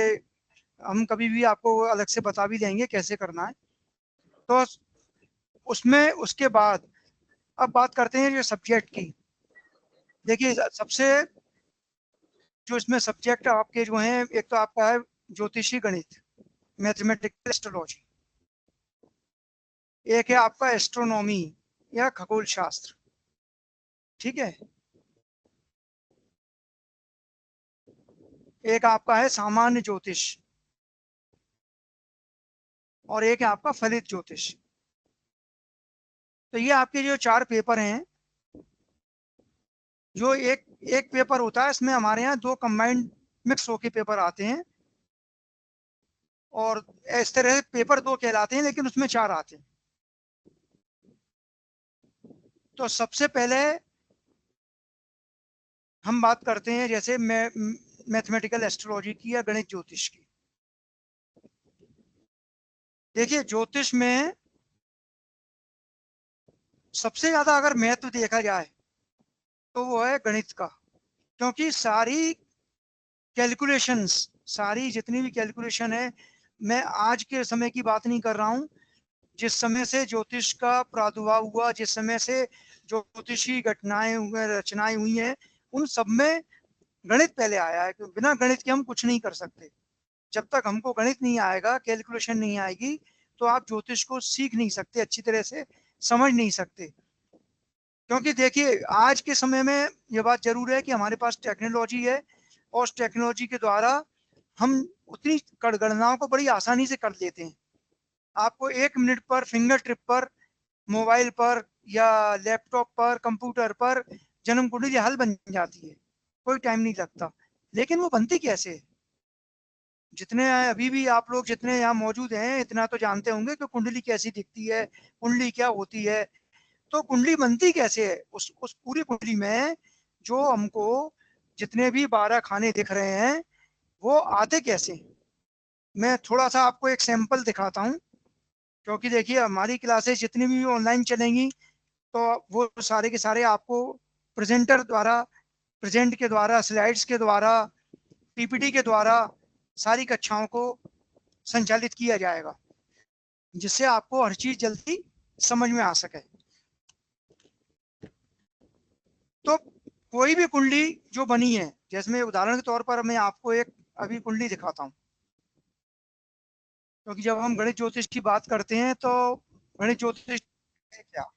हम कभी भी आपको अलग से बता भी देंगे कैसे करना है। तो उसमें उसके बाद अब बात करते हैं जो सब्जेक्ट की। देखिए, सबसे जो इसमें सब्जेक्ट आपके जो हैं, एक तो आपका है ज्योतिषी गणित, मैथमेटिकल एस्ट्रोलॉजी। एक है आपका एस्ट्रोनॉमी या खगोल शास्त्र, ठीक है। एक आपका है सामान्य ज्योतिष और एक है आपका फलित ज्योतिष। तो ये आपके जो 4 पेपर हैं, जो एक पेपर होता है, इसमें हमारे यहाँ 2 कंबाइंड मिक्स होके पेपर आते हैं और इस तरह पेपर 2 कहलाते हैं, लेकिन उसमें 4 आते हैं। तो सबसे पहले हम बात करते हैं जैसे मैथमेटिकल एस्ट्रोलॉजी की या गणित ज्योतिष की। देखिए, ज्योतिष में सबसे ज्यादा अगर महत्व देखा जाए तो वो है गणित का, क्योंकि सारी कैलकुलेशंस, सारी जितनी भी कैलकुलेशन है, मैं आज के समय की बात नहीं कर रहा हूँ, जिस समय से ज्योतिष का प्रादुर्भाव हुआ, जिस समय से ज्योतिषी रचनाएं हुई हैं, उन सब में गणित पहले आया है। बिना गणित के हम कुछ नहीं कर सकते। जब तक हमको गणित नहीं आएगा, कैलकुलेशन नहीं आएगी, तो आप ज्योतिष को सीख नहीं सकते, अच्छी तरह से समझ नहीं सकते। क्योंकि देखिए, आज के समय में ये बात जरूर है कि हमारे पास टेक्नोलॉजी है और उस टेक्नोलॉजी के द्वारा हम उतनी गणनाओं को बड़ी आसानी से कर लेते हैं। आपको 1 मिनट पर, फिंगर टिप पर, मोबाइल पर या लैपटॉप पर, कंप्यूटर पर जन्म कुंडली हल बन जाती है, कोई टाइम नहीं लगता। लेकिन वो बनती कैसे है? जितने अभी भी आप लोग जितने यहाँ मौजूद हैं, इतना तो जानते होंगे कि कुंडली कैसी दिखती है, कुंडली क्या होती है। तो कुंडली बनती कैसे है? उस पूरी कुंडली में जो हमको जितने भी 12 खाने दिख रहे हैं, वो आते कैसे? मैं थोड़ा सा आपको एक सैंपल दिखाता हूँ, क्योंकि देखिए हमारी क्लासेस जितनी भी ऑनलाइन चलेंगी तो वो सारे के सारे आपको प्रेजेंटर द्वारा, प्रेजेंट के द्वारा, स्लाइड्स के द्वारा, पीपीटी के द्वारा सारी कक्षाओं को संचालित किया जाएगा, जिससे आपको हर चीज जल्दी समझ में आ सके। तो कोई भी कुंडली जो बनी है, जैसे उदाहरण के तौर पर मैं आपको एक अभी कुंडली दिखाता हूँ, क्योंकि जब हम गणित ज्योतिष की बात करते हैं तो गणित ज्योतिष क्या,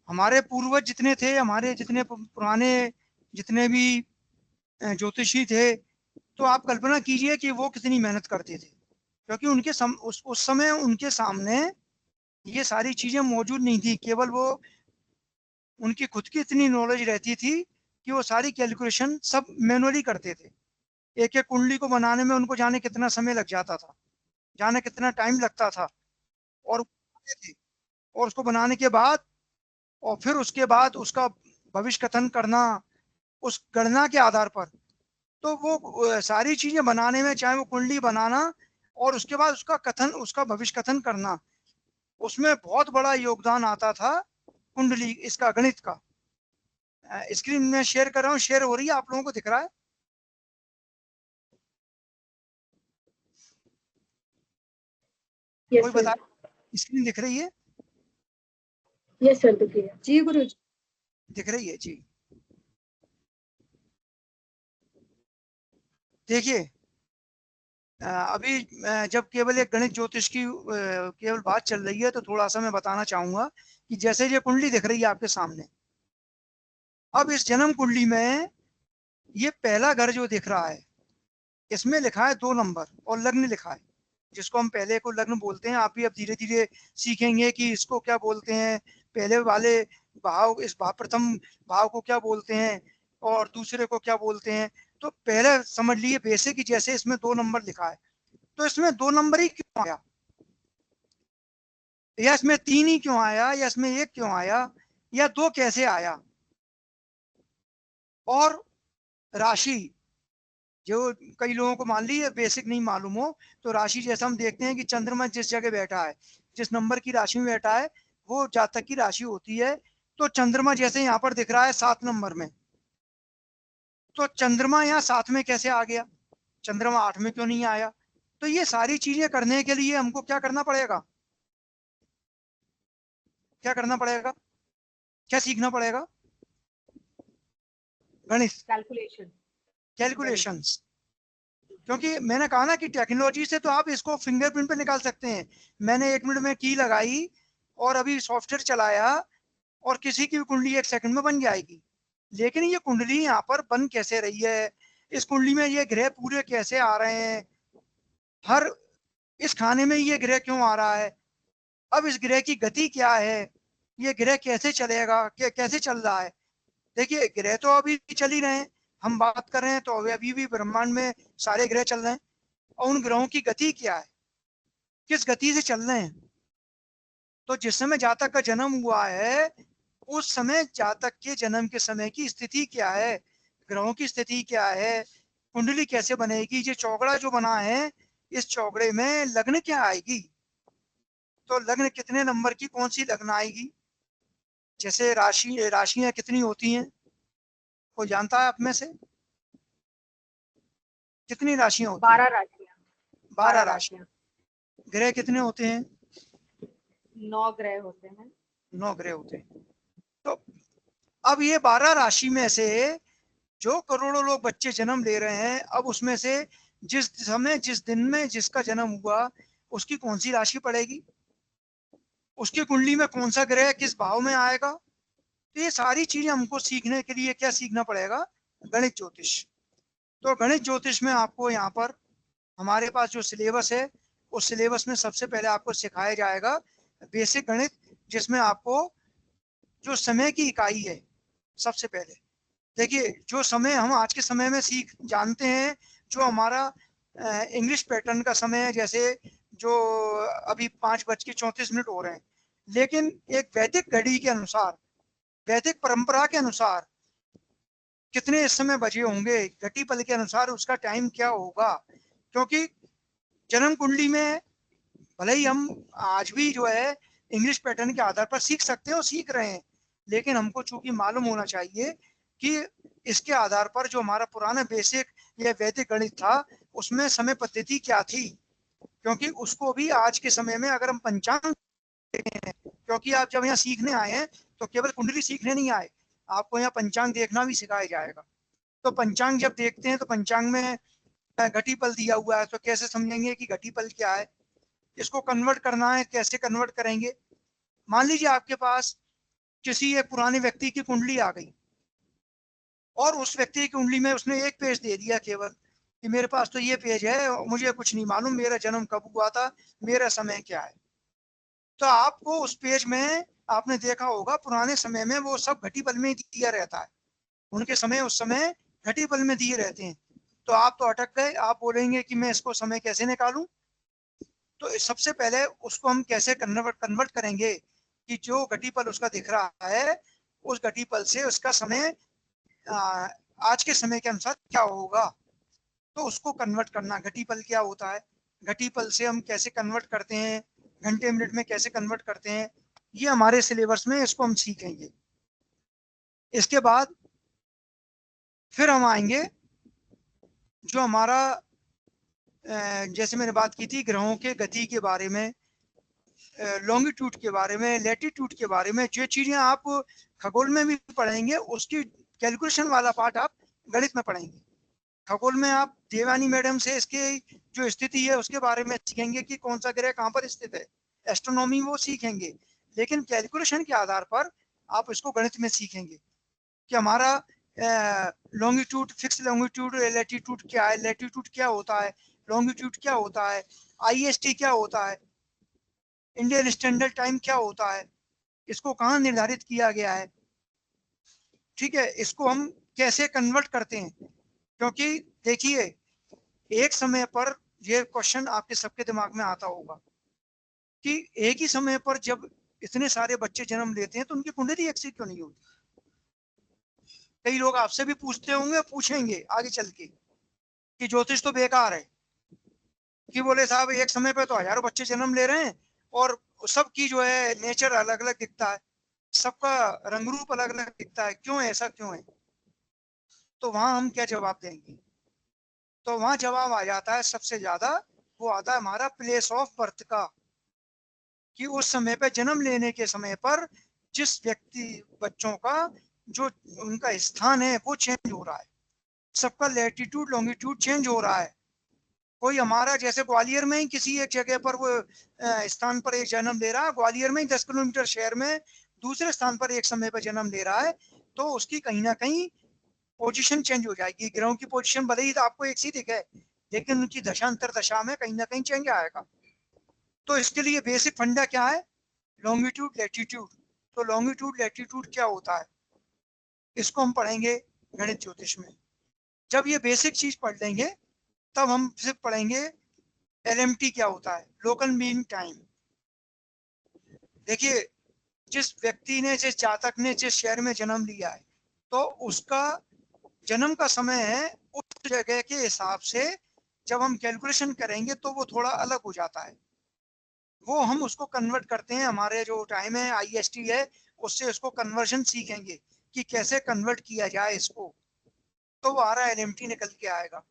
हमारे पूर्वज जितने थे, हमारे जितने पुराने जितने भी ज्योतिषी थे, तो आप कल्पना कीजिए कि वो कितनी मेहनत करते थे, क्योंकि उनके उस समय उनके सामने ये सारी चीजें मौजूद नहीं थी। केवल वो उनकी खुद की इतनी नॉलेज रहती थी कि वो सारी कैलकुलेशन सब मैनुअली करते थे। एक एक कुंडली को बनाने में उनको जाने कितना समय लग जाता था, जाने कितना टाइम लगता था, और और उसको बनाने के बाद और फिर उसके बाद उसका भविष्य कथन करना उस गणना के आधार पर। तो वो सारी चीजें बनाने में, चाहे वो कुंडली बनाना और उसके बाद उसका कथन, उसका भविष्य कथन करना, उसमें बहुत बड़ा योगदान आता था कुंडली इसका गणित का। स्क्रीन में शेयर कर रहा हूँ, शेयर हो रही है, आप लोगों को दिख रहा है? कोई बता, स्क्रीन दिख रही है? यस सर, दिख रही है जी गुरुजी, दिख रही है जी। देखिए अभी जब केवल एक गणित ज्योतिष की केवल बात चल रही है तो थोड़ा सा मैं बताना चाहूंगा कि जैसे ये कुंडली दिख रही है आपके सामने, अब इस जन्म कुंडली में ये पहला घर जो दिख रहा है इसमें लिखा है 2 नंबर और लग्न लिखा है, जिसको हम पहले को लग्न बोलते हैं। आप भी अब धीरे धीरे सीखेंगे कि इसको क्या बोलते हैं, पहले वाले भाव, इस भाव प्रथम भाव को क्या बोलते हैं और दूसरे को क्या बोलते हैं। तो पहले समझ लिए बेसिक कि जैसे इसमें 2 नंबर लिखा है, तो इसमें 2 नंबर ही क्यों आया, या इसमें 3 ही क्यों आया, या इसमें 1 क्यों आया, या 2 कैसे आया। और राशि जो कई लोगों को मान ली बेसिक नहीं मालूम हो, तो राशि जैसा हम देखते हैं कि चंद्रमा जिस जगह बैठा है, जिस नंबर की राशि में बैठा है वो जातक की राशि होती है। तो चंद्रमा जैसे यहाँ पर दिख रहा है 7 नंबर में, तो चंद्रमा यहाँ 7 में कैसे आ गया, चंद्रमा 8 में क्यों नहीं आया। तो ये सारी चीजें करने के लिए हमको क्या करना पड़ेगा, क्या करना पड़ेगा, क्या सीखना पड़ेगा? गणित, कैलकुलेशंस। क्योंकि मैंने कहा ना कि टेक्नोलॉजी से तो आप इसको फिंगरप्रिंट पे निकाल सकते हैं। मैंने 1 मिनट में की लगाई और अभी सॉफ्टवेयर चलाया और किसी की भी कुंडली 1 सेकंड में बन जाएगी। लेकिन ये कुंडली यहाँ पर बन कैसे रही है, इस कुंडली में ये ग्रह पूरे कैसे आ रहे हैं, हर इस खाने में ये ग्रह क्यों आ रहा है, अब इस ग्रह की गति क्या है, ये ग्रह कैसे चलेगा, कैसे चल रहा है। देखिए ग्रह तो अभी चल ही रहे हैं, हम बात कर रहे हैं तो अभी भी ब्रह्मांड में सारे ग्रह चल रहे हैं, और उन ग्रहों की गति क्या है, किस गति से चल रहे हैं। तो जिस समय जातक का जन्म हुआ है उस समय जातक के जन्म के समय की स्थिति क्या है, ग्रहों की स्थिति क्या है, कुंडली कैसे बनेगी, ये चौकड़ा जो बना है इस चौकड़े में लग्न क्या आएगी, तो लग्न कितने नंबर की कौन सी लग्न आएगी। जैसे राशियां कितनी होती हैं, कोई जानता है आप में से? कितनी राशियां होती हैं? 12 राशियां। 12 राशियां। ग्रह कितने होते हैं? 9 ग्रह होते हैं। 9 ग्रह होते हैं। तो अब ये 12 राशि में से जो करोड़ों लोग बच्चे जन्म ले रहे हैं, अब उसमें से जिस समय जिस दिन में जिसका जन्म हुआ उसकी कौन सी राशि पड़ेगी, उसकी कुंडली में कौन सा ग्रह किस भाव में आएगा। तो ये सारी चीजें हमको सीखने के लिए क्या सीखना पड़ेगा, गणित ज्योतिष। तो गणित ज्योतिष में आपको यहाँ पर हमारे पास जो सिलेबस है उस सिलेबस में सबसे पहले आपको सिखाया जाएगा बेसिक गणित, जिसमें आपको जो समय की इकाई है सबसे पहले। देखिए जो समय हम आज के समय में जानते हैं, जो हमारा इंग्लिश पैटर्न का समय है, जैसे जो अभी 5:34 हो रहे हैं, लेकिन एक वैदिक घड़ी के अनुसार, वैदिक परंपरा के अनुसार कितने इस समय बजे होंगे, घटी पल के अनुसार उसका टाइम क्या होगा। क्योंकि जन्म कुंडली में भले ही हम आज भी जो है इंग्लिश पैटर्न के आधार पर सीख सकते हैं और सीख रहे हैं, लेकिन हमको चूंकि मालूम होना चाहिए कि इसके आधार पर जो हमारा पुराना बेसिक या वैदिक गणित था उसमें समय पद्धति क्या थी। क्योंकि उसको भी आज के समय में अगर हम पंचांग, क्योंकि आप जब यहाँ सीखने आए हैं तो केवल कुंडली सीखने नहीं आए, आपको यहाँ पंचांग देखना भी सिखाया जाएगा। तो पंचांग जब देखते हैं तो पंचांग में घटी पल दिया हुआ है, तो कैसे समझेंगे कि घटी पल क्या है, इसको कन्वर्ट करना है, कैसे कन्वर्ट करेंगे। मान लीजिए आपके पास किसी एक पुराने व्यक्ति की कुंडली आ गई और उस व्यक्ति की कुंडली में उसने एक पेज दे दिया केवल कि मेरे पास तो ये पेज है, मुझे कुछ नहीं मालूम मेरा जन्म कब हुआ था, मेरा समय क्या है। तो आपको उस पेज में आपने देखा होगा पुराने समय में वो सब घटी पल में दिया रहता है, उनके समय उस समय घटी पल में दिए रहते हैं। तो आप तो अटक गए, आप बोलेंगे कि मैं इसको समय कैसे निकालूं। तो सबसे पहले उसको हम कैसे कन्वर्ट करेंगे कि जो घटीपल उसका दिख रहा है उस घटीपल से उसका समय आज के समय के अनुसार क्या होगा, तो उसको कन्वर्ट करना। घटीपल क्या होता है, घटीपल से हम कैसे कन्वर्ट करते हैं, घंटे मिनट में कैसे कन्वर्ट करते हैं, ये हमारे सिलेबस में इसको हम सीखेंगे। इसके बाद फिर हम आएंगे जो हमारा जैसे मैंने बात की थी ग्रहों के गति के बारे में, लॉन्गिट्यूड के बारे में, लैटिट्यूड के बारे में, जो चीजें आप खगोल में भी पढ़ेंगे उसकी कैलकुलेशन वाला पार्ट आप गणित में पढ़ेंगे। खगोल में आप देवानी मैडम से इसके जो स्थिति है उसके बारे में सीखेंगे कि कौन सा ग्रह कहाँ पर स्थित है, एस्ट्रोनॉमी वो सीखेंगे, लेकिन कैलकुलेशन के आधार पर आप इसको गणित में सीखेंगे कि हमारा लॉन्गिट्यूड, फिक्स लॉन्गिट्यूड, लैटिट्यूड क्या है, लैटिट्यूड क्या होता है, लॉन्गिट्यूड क्या होता है, IST क्या होता है, इंडियन स्टैंडर्ड टाइम क्या होता है, इसको कहाँ निर्धारित किया गया है। ठीक है, इसको हम कैसे कन्वर्ट करते हैं, क्योंकि देखिए एक समय पर ये क्वेश्चन आपके सबके दिमाग में आता होगा कि एक ही समय पर जब इतने सारे बच्चे जन्म लेते हैं तो उनकी कुंडली एक सी क्यों नहीं होती। कई लोग आपसे भी पूछते होंगे, पूछेंगे आगे चल के कि ज्योतिष तो बेकार है, कि बोले साहब एक समय पे तो हजारों बच्चे जन्म ले रहे हैं और सबकी जो है नेचर अलग अलग दिखता है, सबका रंग रूप अलग अलग दिखता है, क्यों ऐसा क्यों है। तो वहां हम क्या जवाब देंगे, तो वहां जवाब आ जाता है सबसे ज्यादा, वो आता है हमारा प्लेस ऑफ बर्थ का, कि उस समय पे जन्म लेने के समय पर जिस व्यक्ति बच्चों का जो उनका स्थान है वो चेंज हो रहा है, सबका लैटिट्यूड लॉन्गिट्यूड चेंज हो रहा है। कोई हमारा जैसे ग्वालियर में ही किसी एक जगह पर वो स्थान पर एक जन्म ले रहा है, ग्वालियर में ही 10 किलोमीटर शहर में दूसरे स्थान पर एक समय पर जन्म ले रहा है, तो उसकी कहीं ना कहीं पोजीशन चेंज हो जाएगी। ग्रहों की पोजीशन भले ही आपको एक सी दिखे लेकिन उनकी दशांतर दशा में कहीं ना कहीं चेंज आएगा। तो इसके लिए बेसिक फंडा क्या है, लॉन्गिट्यूड लैटिट्यूड। तो लॉन्गिट्यूड लैटिट्यूड क्या होता है इसको हम पढ़ेंगे गणित ज्योतिष में। जब ये बेसिक चीज पढ़ लेंगे तब हम फिर पढ़ेंगे LMT क्या होता है, लोकल मीन टाइम। देखिए जिस व्यक्ति ने, जिस जातक ने जिस शहर में जन्म लिया है तो उसका जन्म का समय है, उस जगह के हिसाब से जब हम कैलकुलेशन करेंगे तो वो थोड़ा अलग हो जाता है। वो हम उसको कन्वर्ट करते हैं, हमारे जो टाइम है IST है उससे उसको कन्वर्जन सीखेंगे कि कैसे कन्वर्ट किया जाए इसको, तो वो हमारा LMT निकल के आएगा।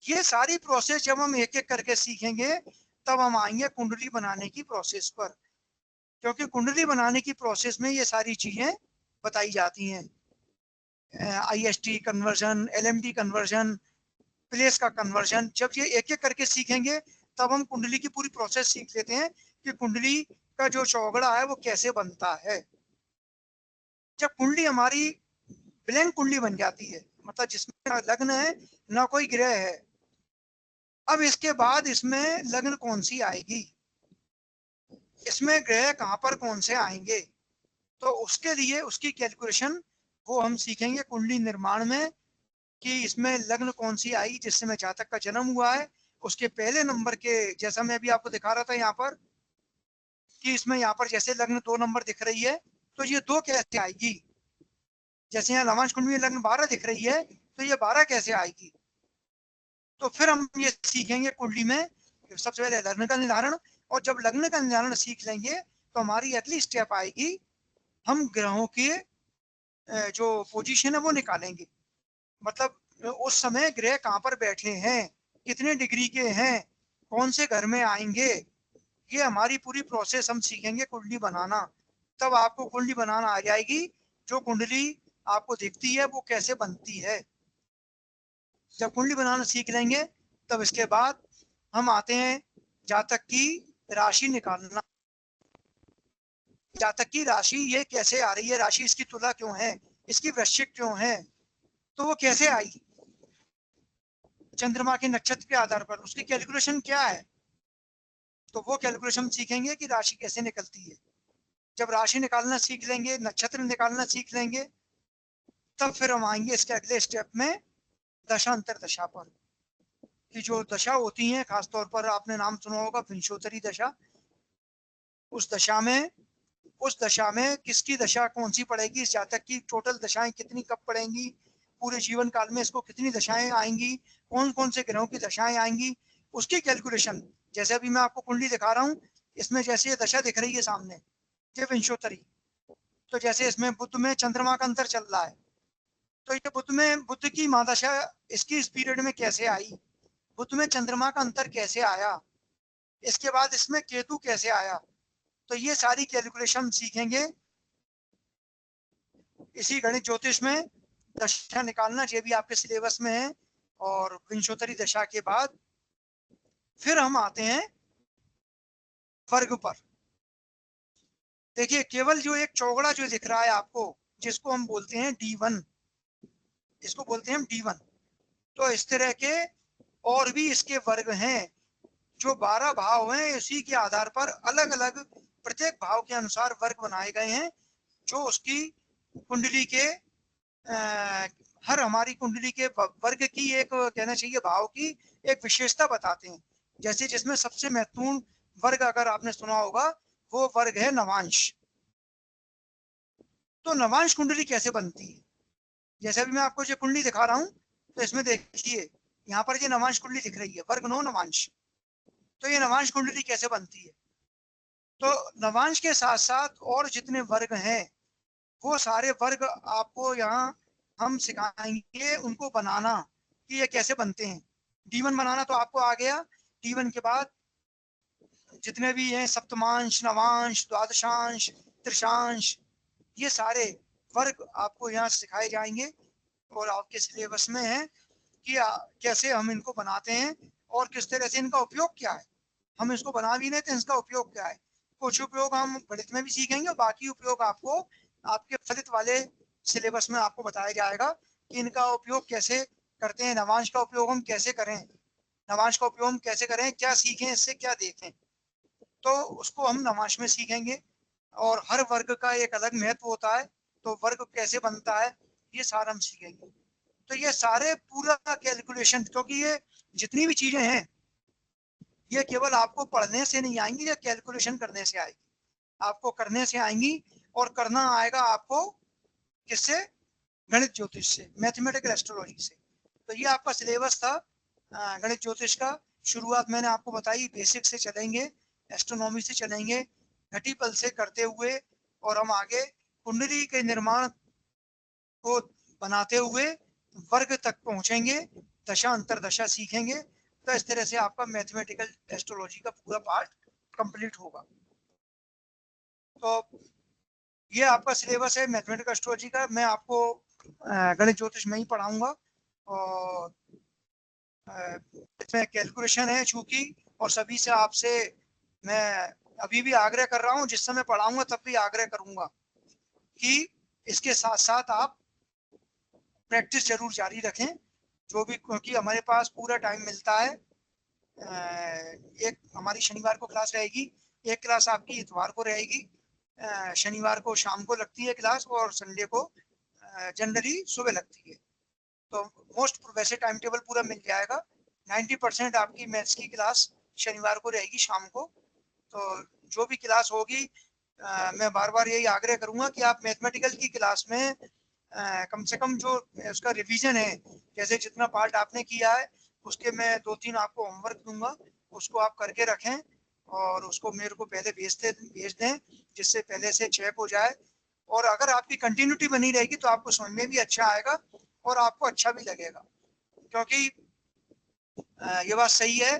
ये सारी प्रोसेस जब हम एक एक करके सीखेंगे तब हम आएंगे कुंडली बनाने की प्रोसेस पर, क्योंकि कुंडली बनाने की प्रोसेस में ये सारी चीजें बताई जाती हैं, IST conversion, LMT conversion, place का कन्वर्जन। जब ये एक एक करके सीखेंगे तब हम कुंडली की पूरी प्रोसेस सीख लेते हैं कि कुंडली का जो चौगड़ा है वो कैसे बनता है। जब कुंडली हमारी ब्लैंक कुंडली बन जाती है, मतलब जिसमें ना लग्न है ना कोई ग्रह है, अब इसके बाद इसमें लग्न कौन सी आएगी, इसमें ग्रह कहाँ पर कौन से आएंगे, तो उसके लिए उसकी कैलकुलेशन वो हम सीखेंगे कुंडली निर्माण में कि इसमें लग्न कौन सी आई जिससे में जातक का जन्म हुआ है, उसके पहले नंबर के, जैसा मैं अभी आपको दिखा रहा था यहाँ पर कि इसमें यहाँ पर जैसे लग्न 2 नंबर दिख रही है तो ये 2 कैसे आएगी, जैसे यहाँ लवांश कुंडली में लग्न 12 दिख रही है तो ये 12 कैसे आएगी। तो फिर हम ये सीखेंगे कुंडली में सबसे पहले लग्न का निर्धारण, और जब लग्न का निर्धारण सीख लेंगे तो हमारी अगली स्टेप आएगी, हम ग्रहों के जो पोजीशन है वो निकालेंगे, मतलब उस समय ग्रह कहाँ पर बैठे हैं, कितने डिग्री के हैं, कौन से घर में आएंगे, ये हमारी पूरी प्रोसेस हम सीखेंगे कुंडली बनाना। तब आपको कुंडली बनाना आ जाएगी, जो कुंडली आपको दिखती है वो कैसे बनती है। जब कुंडली बनाना सीख लेंगे तब इसके बाद हम आते हैं जातक की राशि निकालना। जातक की राशि ये कैसे आ रही है, राशि इसकी तुला क्यों है, इसकी वृश्चिक क्यों है, तो वो कैसे आई, चंद्रमा के नक्षत्र के आधार पर उसकी कैलकुलेशन क्या है, तो वो कैलकुलेशन सीखेंगे कि राशि कैसे निकलती है। जब राशि निकालना सीख लेंगे, नक्षत्र निकालना सीख लेंगे, तब फिर हम आएंगे इसके अगले स्टेप में दशांतर दशा पर। की जो दशा होती है, खासतौर पर आपने नाम सुना होगा विंशोत्तरी दशा, उस दशा में किसकी दशा कौन सी पड़ेगी, इस जातक की टोटल दशाएं कितनी कब पड़ेंगी, पूरे जीवन काल में इसको कितनी दशाएं आएंगी, कौन कौन से ग्रहों की दशाएं आएंगी, उसकी कैलकुलेशन। जैसे अभी मैं आपको कुंडली दिखा रहा हूँ, इसमें जैसे ये दशा दिख रही है सामने, ये विंशोत्तरी, तो जैसे इसमें बुध में चंद्रमा का अंतर चल रहा है, तो ये बुध की महादशा इसकी इस पीरियड में कैसे आई, बुध में चंद्रमा का अंतर कैसे आया, इसके बाद इसमें केतु कैसे आया, तो ये सारी कैलकुलेशन सीखेंगे इसी गणित ज्योतिष में। दशा निकालना ये भी आपके सिलेबस में है। और विंशोत्तरी दशा के बाद फिर हम आते हैं वर्ग पर। देखिए केवल जो एक चौगड़ा जो दिख रहा है आपको, जिसको हम बोलते हैं D1, इसको बोलते हैं हम D1। तो इस तरह के और भी इसके वर्ग हैं, जो 12 भाव हैं, इसी के आधार पर अलग अलग प्रत्येक भाव के अनुसार वर्ग बनाए गए हैं, जो उसकी कुंडली के हर हमारी कुंडली के वर्ग की एक, कहना चाहिए भाव की एक विशेषता बताते हैं। जैसे जिसमें सबसे महत्वपूर्ण वर्ग अगर आपने सुना होगा वो वर्ग है नवांश। तो नवांश कुंडली कैसे बनती है, जैसे अभी मैं आपको जो कुंडली दिखा रहा हूं, तो इसमें देखिए यहाँ पर ये नवांश कुंडली दिख रही है, वर्ग 9 नवांश। तो ये नवांश कुंडली कैसे बनती है, तो नवांश के साथ साथ और जितने वर्ग हैं वो सारे वर्ग आपको यहाँ हम सिखाएंगे उनको बनाना, कि ये कैसे बनते हैं। D1 बनाना तो आपको आ गया। D1 के बाद जितने भी हैं सप्तमांश, नवांश, द्वादशांश, त्रिशांश, ये सारे वर्ग आपको यहाँ सिखाए जाएंगे और आपके सिलेबस में है कि कैसे हम इनको बनाते हैं और किस तरह से इनका उपयोग क्या है। हम इसको बना भी नहीं तो इसका उपयोग क्या है, कुछ उपयोग हम गणित में भी सीखेंगे और बाकी उपयोग आपको आपके फलित वाले सिलेबस में आपको बताया जाएगा कि इनका उपयोग कैसे करते हैं। नवांश का उपयोग हम कैसे करें, नवांश का उपयोग हम कैसे करें, क्या सीखें, इससे क्या देखें, तो उसको हम नवांश में सीखेंगे। और हर वर्ग का एक अलग महत्व होता है, तो वर्ग कैसे बनता है ये सारा हम सीखेंगे। तो ये सारे पूरा कैलकुलेशन, क्योंकि ये जितनी भी चीजें हैं ये केवल आपको पढ़ने से नहीं आएंगी, ये कैलकुलेशन करने से आएगी, आपको करने से आएंगी। और करना आएगा आपको किससे, गणित ज्योतिष से, मैथमेटिकल एस्ट्रोलॉजी से। तो ये आपका सिलेबस था गणित ज्योतिष का। शुरुआत मैंने आपको बताई, बेसिक से चलेंगे, एस्ट्रोनॉमी से चलेंगे, घटीपल से करते हुए, और हम आगे कुंडली के निर्माण को बनाते हुए वर्ग तक पहुंचेंगे, दशा अंतर दशा सीखेंगे। तो इस तरह से आपका मैथमेटिकल एस्ट्रोलॉजी का पूरा पार्ट कंप्लीट होगा। तो ये आपका सिलेबस है मैथमेटिकल एस्ट्रोलॉजी का। मैं आपको गणित ज्योतिष में ही पढ़ाऊंगा और इसमें कैलकुलेशन है चूंकि, और सभी से आपसे मैं अभी भी आग्रह कर रहा हूँ, जिस समय पढ़ाऊंगा तब भी आग्रह करूंगा कि इसके साथ साथ आप प्रैक्टिस जरूर जारी रखें, जो भी, क्योंकि हमारे पास पूरा टाइम मिलता है। एक हमारी शनिवार को क्लास रहेगी, एक क्लास आपकी इतवार को रहेगी, शनिवार को शाम को लगती है क्लास, और संडे को जनरली सुबह लगती है। तो मोस्ट वैसे टाइम टेबल पूरा मिल जाएगा। 90% आपकी मैथ्स की क्लास शनिवार को रहेगी शाम को। तो जो भी क्लास होगी, मैं बार बार यही आग्रह करूंगा कि आप मैथमेटिकल की क्लास में कम से कम जो उसका रिवीजन है, जैसे जितना पार्ट आपने किया है उसके मैं 2-3 आपको होमवर्क दूंगा, उसको आप करके रखें और उसको मेरे को पहले भेज दें, जिससे पहले से चेक हो जाए। और अगर आपकी कंटिन्यूटी बनी रहेगी तो आपको समझ में भी अच्छा आएगा और आपको अच्छा भी लगेगा। क्योंकि ये बात सही है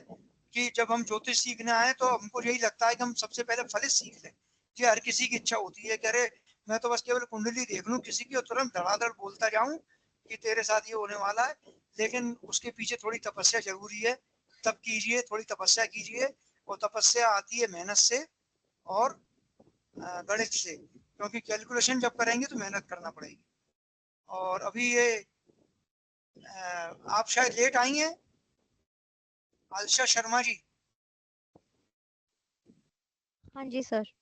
कि जब हम ज्योतिष सीखने आए तो हमको यही लगता है कि हम सबसे पहले फलित सीख लें। ये हर किसी की इच्छा होती है कि अरे मैं तो बस केवल कुंडली देख लूं किसी की और तुरंत धड़ाधड़ बोलता जाऊं कि तेरे साथ ये होने वाला है। लेकिन उसके पीछे थोड़ी तपस्या जरूरी है, तब कीजिए, थोड़ी तपस्या कीजिए। और तपस्या आती है मेहनत से और गणित से, क्योंकि कैलकुलेशन जब करेंगे तो मेहनत करना पड़ेगी। और अभी ये आप शायद लेट आई हैं आलिशा शर्मा जी। हाँ जी सर।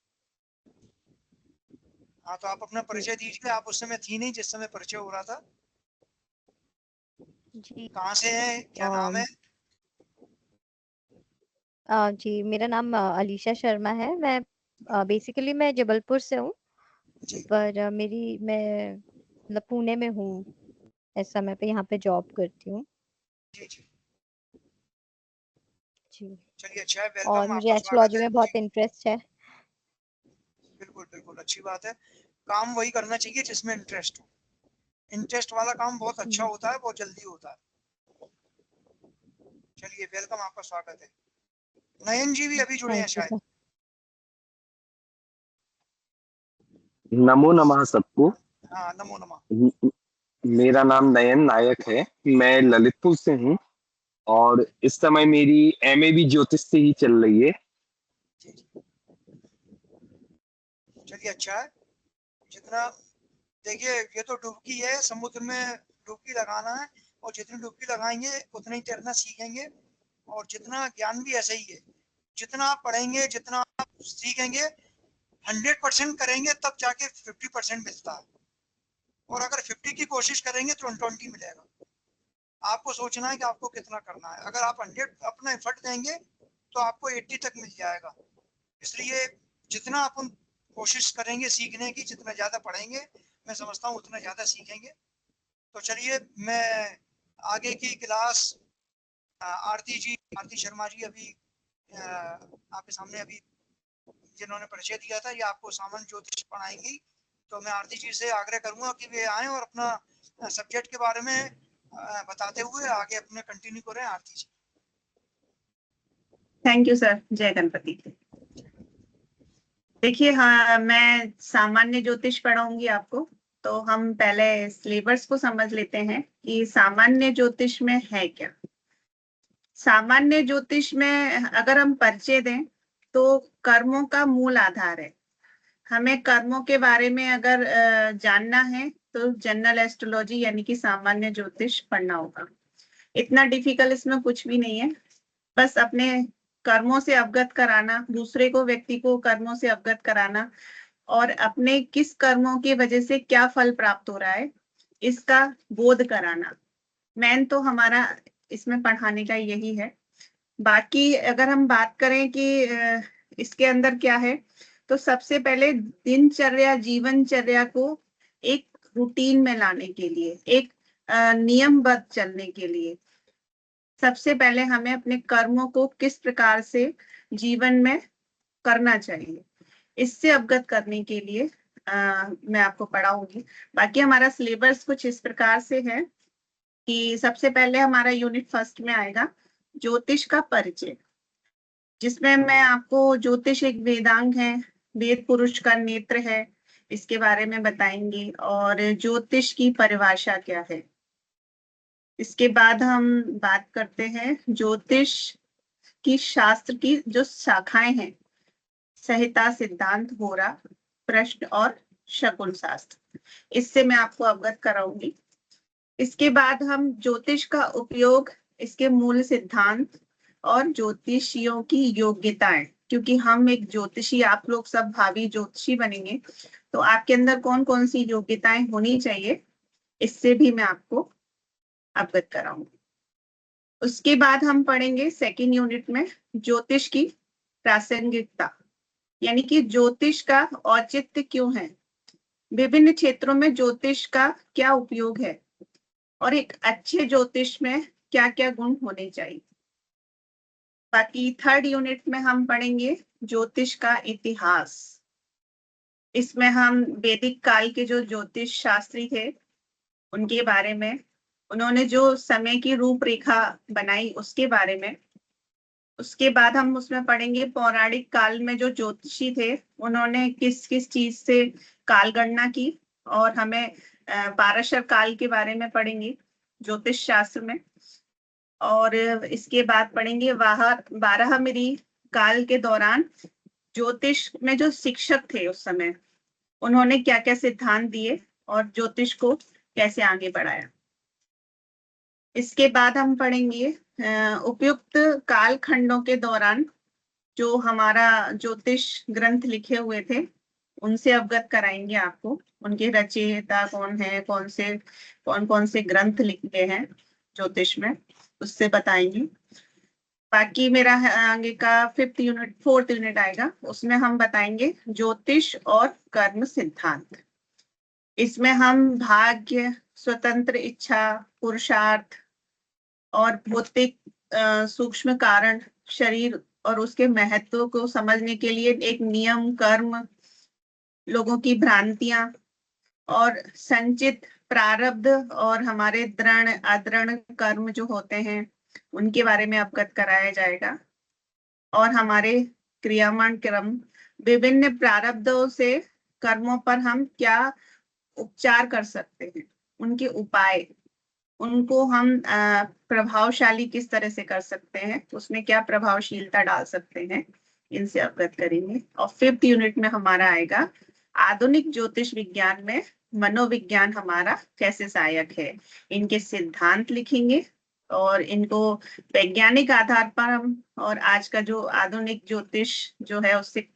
हाँ तो आप अपना परिचय दीजिए, आप उस समय थी नहीं जिस समय परिचय हो रहा था। जी कहाँ से हैं, क्या नाम है? जी, मेरा नाम अलीशा शर्मा है। मैं बेसिकली मैं जबलपुर से हूँ, पर मैं मतलब पुणे में हूँ इस समय पे, यहाँ पे जॉब करती हूँ। जी जी जी, चलिए, अच्छा है, और वेलकम, मुझे आपका स्वागत एस्ट्रोलॉजी है। में बहुत इंटरेस्ट है। बिल्कुल बिल्कुल, अच्छी बात है। काम वही करना चाहिए जिसमें इंटरेस्ट हो। इंटरेस्ट वाला काम बहुत अच्छा होता है, बहुत जल्दी होता है। चलिए, वेलकम, आपका स्वागत है। नयन जी भी अभी जुड़े हैं थैंक यू शायद। सर। नमो नमः सबको। हाँ, नमो नमः। मेरा नाम नयन नायक है। मैं ललितपुर से हूँ और इस समय मेरी एमए भी ज्योतिष से ही चल रही है। चलिए, अच्छा है। जितना देखिए, ये तो डुबकी है, समुद्र में डुबकी लगाना है, और जितनी डुबकी लगाएंगे उतना ही तैरना सीखेंगे। और जितना ज्ञान भी ऐसा ही है, जितना आप पढ़ेंगे, जितना आप सीखेंगे, 100% करेंगे तब जाके 50% मिलता है। और अगर 50 की कोशिश करेंगे तो 20 मिलेगा। आपको सोचना है कि आपको कितना करना है। अगर आप 100 अपना एफर्ट देंगे तो आपको 80 तक मिल जाएगा। इसलिए जितना अपन कोशिश करेंगे सीखने की, जितना ज्यादा पढ़ेंगे, मैं समझता हूँ उतना ज्यादा सीखेंगे। तो चलिए, मैं आगे की क्लास आरती शर्मा जी अभी आपके सामने अभी जिन्होंने परिचय दिया था, ये आपको सामान्य ज्योतिष पढ़ाएंगी। तो मैं आरती जी से आग्रह करूंगा कि वे आए और अपना सब्जेक्ट के बारे में बताते हुए आगे अपने कंटिन्यू करें। Aarti ji. Thank you sir. जय गणपति। देखिए, हाँ, मैं सामान्य ज्योतिष पढ़ाऊंगी आपको। तो हम पहले सिलेबस को समझ लेते हैं कि सामान्य ज्योतिष में है क्या। सामान्य ज्योतिष में अगर हम परिचय दें तो कर्मों का मूल आधार है। हमें कर्मों के बारे में अगर जानना है तो जनरल एस्ट्रोलॉजी यानी कि सामान्य ज्योतिष पढ़ना होगा। इतना डिफिकल्ट इसमें कुछ भी नहीं है। बस अपने कर्मों से अवगत कराना, दूसरे को, व्यक्ति को कर्मों से अवगत कराना, और अपने किस कर्मों की वजह से क्या फल प्राप्त हो रहा है इसका बोध कराना। मेन तो हमारा इसमें पढ़ाने का यही है। बाकी अगर हम बात करें कि इसके अंदर क्या है, तो सबसे पहले दिनचर्या, जीवनचर्या को एक रूटीन में लाने के लिए, एक नियमबद्ध चलने के लिए, सबसे पहले हमें अपने कर्मों को किस प्रकार से जीवन में करना चाहिए, इससे अवगत करने के लिए मैं आपको पढ़ाऊंगी। बाकी हमारा सिलेबस कुछ इस प्रकार से है कि सबसे पहले हमारा यूनिट फर्स्ट में आएगा ज्योतिष का परिचय, जिसमें मैं आपको ज्योतिष एक वेदांग है, वेद पुरुष का नेत्र है, इसके बारे में बताएंगे, और ज्योतिष की परिभाषा क्या है। इसके बाद हम बात करते हैं ज्योतिष की शास्त्र की जो शाखाएं हैं, संहिता, सिद्धांत, होरा, प्रश्न और शकुन शास्त्र, इससे मैं आपको अवगत कराऊंगी। इसके बाद हम ज्योतिष का उपयोग, इसके मूल सिद्धांत और ज्योतिषियों की योग्यताएं, क्योंकि हम एक ज्योतिषी, आप लोग सब भावी ज्योतिषी बनेंगे, तो आपके अंदर कौन कौन सी योग्यताएं होनी चाहिए, इससे भी मैं आपको अवगत कराऊंगी। उसके बाद हम पढ़ेंगे सेकेंड यूनिट में ज्योतिष की प्रासंगिकता, यानी कि ज्योतिष का औचित्य क्यों है, विभिन्न क्षेत्रों में ज्योतिष का क्या उपयोग है, और एक अच्छे ज्योतिष में क्या क्या गुण होने चाहिए। बाकी थर्ड यूनिट में हम पढ़ेंगे ज्योतिष का इतिहास। इसमें हम वैदिक काल के जो ज्योतिष शास्त्री थे उनके बारे में, उन्होंने जो समय की रूपरेखा बनाई उसके बारे में। उसके बाद हम उसमें पढ़ेंगे पौराणिक काल में जो ज्योतिषी थे उन्होंने किस किस चीज से काल गणना की, और हमें पाराशर काल के बारे में पढ़ेंगे ज्योतिष शास्त्र में। और इसके बाद पढ़ेंगे बारहमिरी काल के दौरान ज्योतिष में जो शिक्षक थे उस समय, उन्होंने क्या क्या सिद्धांत दिए और ज्योतिष को कैसे आगे बढ़ाया। इसके बाद हम पढ़ेंगे उपयुक्त काल खंडों के दौरान जो हमारा ज्योतिष ग्रंथ लिखे हुए थे उनसे अवगत कराएंगे आपको, उनके रचयिता कौन है, कौन कौन से ग्रंथ लिखे हैं ज्योतिष में, उससे बताएंगे। बाकी मेरा आगे का 4th यूनिट आएगा, उसमें हम बताएंगे ज्योतिष और कर्म सिद्धांत। इसमें हम भाग्य, स्वतंत्र इच्छा, पुरुषार्थ और भौतिक सूक्ष्म कारण, शरीर और उसके महत्व को समझने के लिए एक नियम, कर्म, लोगों की भ्रांतियां और संचित प्रारब्ध और हमारे दृढ़ अदृढ़ कर्म जो होते हैं उनके बारे में अवगत कराया जाएगा। और हमारे क्रियामान क्रम, विभिन्न प्रारब्धों से कर्मों पर हम क्या उपचार कर सकते हैं, उनके उपाय, उनको हम प्रभावशाली किस तरह से कर सकते हैं, उसमें क्या प्रभावशीलता डाल सकते हैं, इनसे अवगत करेंगे। और 5th यूनिट में हमारा आएगा आधुनिक ज्योतिष विज्ञान में मनोविज्ञान हमारा कैसे सहायक है। इनके सिद्धांत लिखेंगे और इनको वैज्ञानिक आधार पर हम और आज का जो आधुनिक ज्योतिष जो है उससे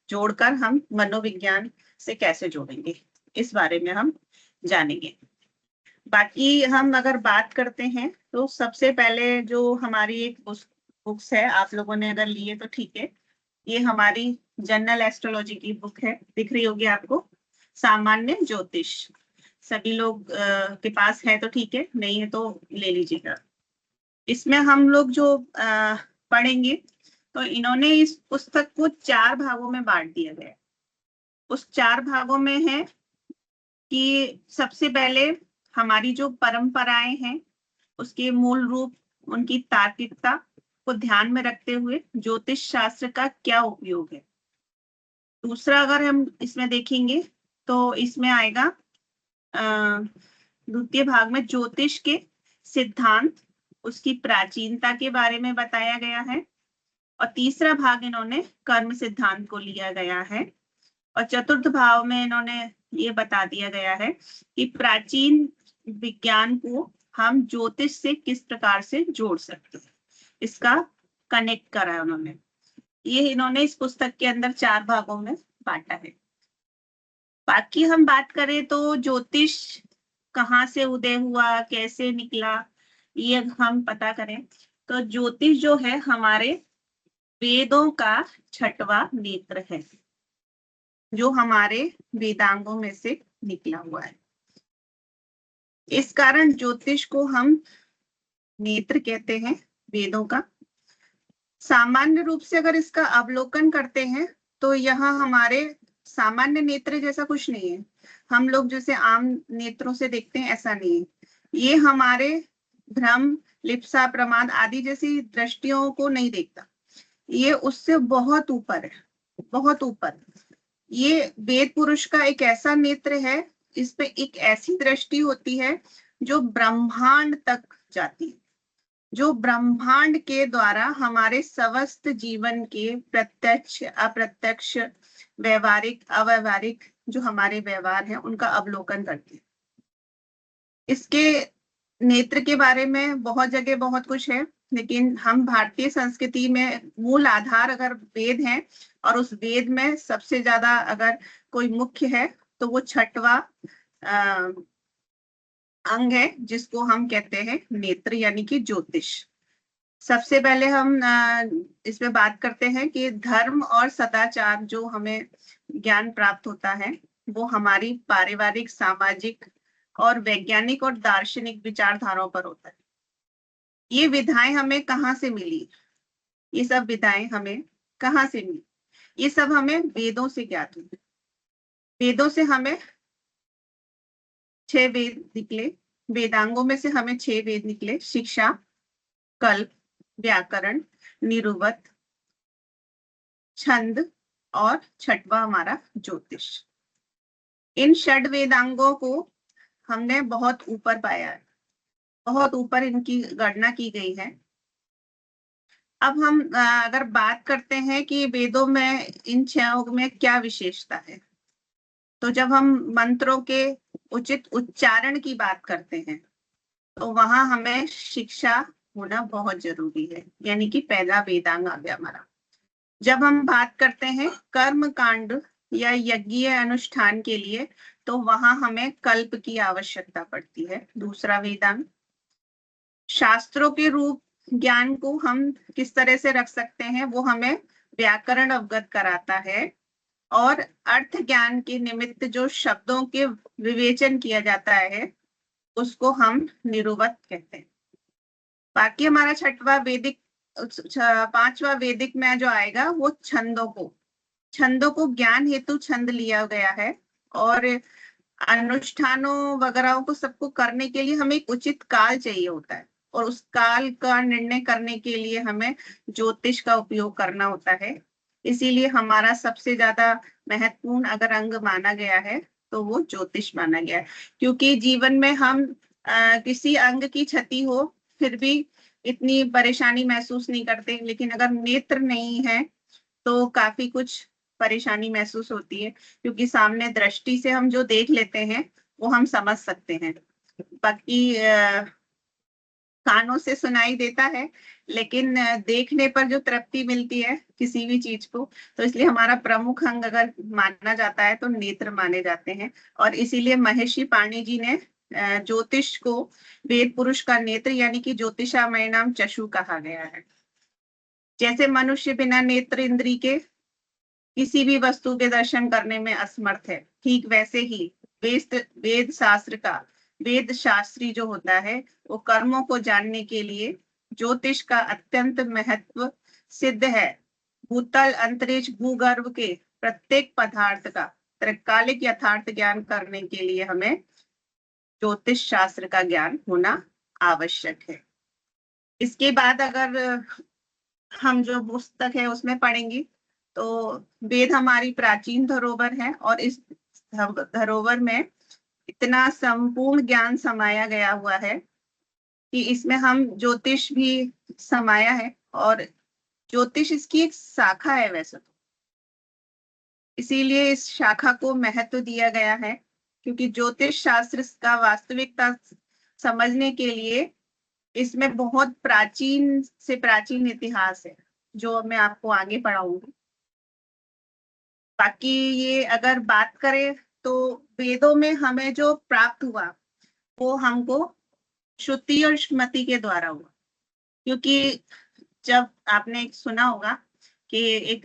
जोड़कर हम मनोविज्ञान से कैसे जोड़ेंगे, इस बारे में हम जानेंगे। बाकी हम अगर बात करते हैं तो सबसे पहले जो हमारी एक बुक्स है, आप लोगों ने अगर लिए तो ठीक है, ये हमारी जनरल एस्ट्रोलॉजी की बुक है, दिख रही होगी आपको, सामान्य ज्योतिष। सभी लोग के पास है तो ठीक है, नहीं है तो ले लीजिएगा। इसमें हम लोग जो पढ़ेंगे तो इन्होंने इस पुस्तक को 4 भागों में बांट दिया गया। उस 4 भागों में है कि सबसे पहले हमारी जो परंपराएं हैं उसके मूल रूप, उनकी तार्किकता को ध्यान में रखते हुए ज्योतिष शास्त्र का क्या उपयोग है। दूसरा अगर हम इसमें देखेंगे तो इसमें आएगा द्वितीय भाग में ज्योतिष के सिद्धांत, उसकी प्राचीनता के बारे में बताया गया है। और तीसरा भाग इन्होंने कर्म सिद्धांत को लिया गया है। और चतुर्थ भाव में इन्होंने ये बता दिया गया है कि प्राचीन विज्ञान को हम ज्योतिष से किस प्रकार से जोड़ सकते हैं, इसका कनेक्ट करा है उन्होंने। ये इन्होंने इस पुस्तक के अंदर 4 भागों में बांटा है। बाकी हम बात करें तो ज्योतिष कहाँ से उदय हुआ, कैसे निकला, ये हम पता करें तो ज्योतिष जो है हमारे वेदों का 6वां नेत्र है, जो हमारे वेदांगों में से निकला हुआ है। इस कारण ज्योतिष को हम नेत्र कहते हैं वेदों का। सामान्य रूप से अगर इसका अवलोकन करते हैं तो यहाँ हमारे सामान्य नेत्र जैसा कुछ नहीं है। हम लोग जैसे आम नेत्रों से देखते हैं ऐसा नहीं है। ये हमारे भ्रम, लिप्सा, प्रमाद आदि जैसी दृष्टियों को नहीं देखता, ये उससे बहुत ऊपर है, बहुत ऊपर। ये वेद पुरुष का एक ऐसा नेत्र है, इसमें एक ऐसी दृष्टि होती है जो ब्रह्मांड तक जाती है, जो ब्रह्मांड के द्वारा हमारे समस्त जीवन के प्रत्यक्ष, अप्रत्यक्ष, व्यवहारिक, अव्यवहारिक जो हमारे व्यवहार हैं उनका अवलोकन करती है। इसके नेत्र के बारे में बहुत जगह बहुत कुछ है, लेकिन हम भारतीय संस्कृति में मूल आधार अगर वेद हैं और उस वेद में सबसे ज्यादा अगर कोई मुख्य है तो वो 6वां अंग है, जिसको हम कहते हैं नेत्र यानी कि ज्योतिष। सबसे पहले हम इसमें बात करते हैं कि धर्म और सदाचार जो हमें ज्ञान प्राप्त होता है वो हमारी पारिवारिक, सामाजिक और वैज्ञानिक और दार्शनिक विचारधाराओं पर होता है। ये विधाएं हमें कहाँ से मिली? ये सब विधाएं हमें कहाँ से मिली? ये सब हमें वेदों से ज्ञात हुई। वेदों से हमें 6 वेद निकले, वेदांगों में से हमें 6 वेद निकले, शिक्षा, कल्प, व्याकरण, निरुक्त, छंद और 6वां हमारा ज्योतिष। इन 6 वेदांगों को हमने बहुत ऊपर पाया है, बहुत ऊपर इनकी गणना की गई है। अब हम अगर बात करते हैं कि वेदों में इन 6 में क्या विशेषता है, तो जब हम मंत्रों के उचित उच्चारण की बात करते हैं तो वहां हमें शिक्षा होना बहुत जरूरी है, यानी कि पहला वेदांग आ गया हमारा। जब हम बात करते हैं कर्म कांड या यज्ञीय अनुष्ठान के लिए तो वहां हमें कल्प की आवश्यकता पड़ती है, दूसरा वेदांग। शास्त्रों के रूप ज्ञान को हम किस तरह से रख सकते हैं वो हमें व्याकरण अवगत कराता है, और अर्थ ज्ञान के निमित्त जो शब्दों के विवेचन किया जाता है उसको हम निरुक्त कहते हैं। बाकी हमारा पांचवा वैदिक में जो आएगा वो छंदों को ज्ञान हेतु छंद लिया गया है, और अनुष्ठानों वगैरह को सबको करने के लिए हमें एक उचित काल चाहिए होता है, और उस काल का निर्णय करने के लिए हमें ज्योतिष का उपयोग करना होता है। इसीलिए हमारा सबसे ज्यादा महत्वपूर्ण अगर अंग माना गया है तो वो ज्योतिष माना गया है, क्योंकि जीवन में हम किसी अंग की क्षति हो फिर भी इतनी परेशानी महसूस नहीं करते, लेकिन अगर नेत्र नहीं है तो काफी कुछ परेशानी महसूस होती है, क्योंकि सामने दृष्टि से हम जो देख लेते हैं वो हम समझ सकते हैं। बाकी कानों से सुनाई देता है, लेकिन देखने पर जो तृप्ति मिलती है किसी भी चीज को, तो इसलिए हमारा प्रमुख अंग अगर माना जाता है तो नेत्र माने जाते हैं। और इसीलिए महर्षि पाणि जी ने ज्योतिष को वेद पुरुष का नेत्र यानी कि ज्योतिषामय नाम चक्षु कहा गया है। जैसे मनुष्य बिना नेत्र इंद्री के किसी भी वस्तु के दर्शन करने में असमर्थ है, ठीक वैसे ही वेद शास्त्री जो होता है वो कर्मों को जानने के लिए ज्योतिष का अत्यंत महत्व सिद्ध है। भूतल अंतरिक्ष भूगर्भ के प्रत्येक पदार्थ का त्रिकालिक यथार्थ ज्ञान करने के लिए हमें ज्योतिष शास्त्र का ज्ञान होना आवश्यक है। इसके बाद अगर हम जो पुस्तक है उसमें पढ़ेंगे तो वेद हमारी प्राचीन धरोहर है, और इस धरोहर में इतना संपूर्ण ज्ञान समाया गया हुआ है कि इसमें हम ज्योतिष भी समाया है, और ज्योतिष इसकी एक शाखा है वैसे तो, इसीलिए इस शाखा को महत्व दिया गया है, क्योंकि ज्योतिष शास्त्र का वास्तविकता समझने के लिए इसमें बहुत प्राचीन से प्राचीन इतिहास है जो मैं आपको आगे पढ़ाऊंगी। बाकी ये अगर बात करें तो वेदों में हमें जो प्राप्त हुआ वो हमको श्रुति और स्मृति के द्वारा हुआ, क्योंकि जब आपने सुना होगा कि एक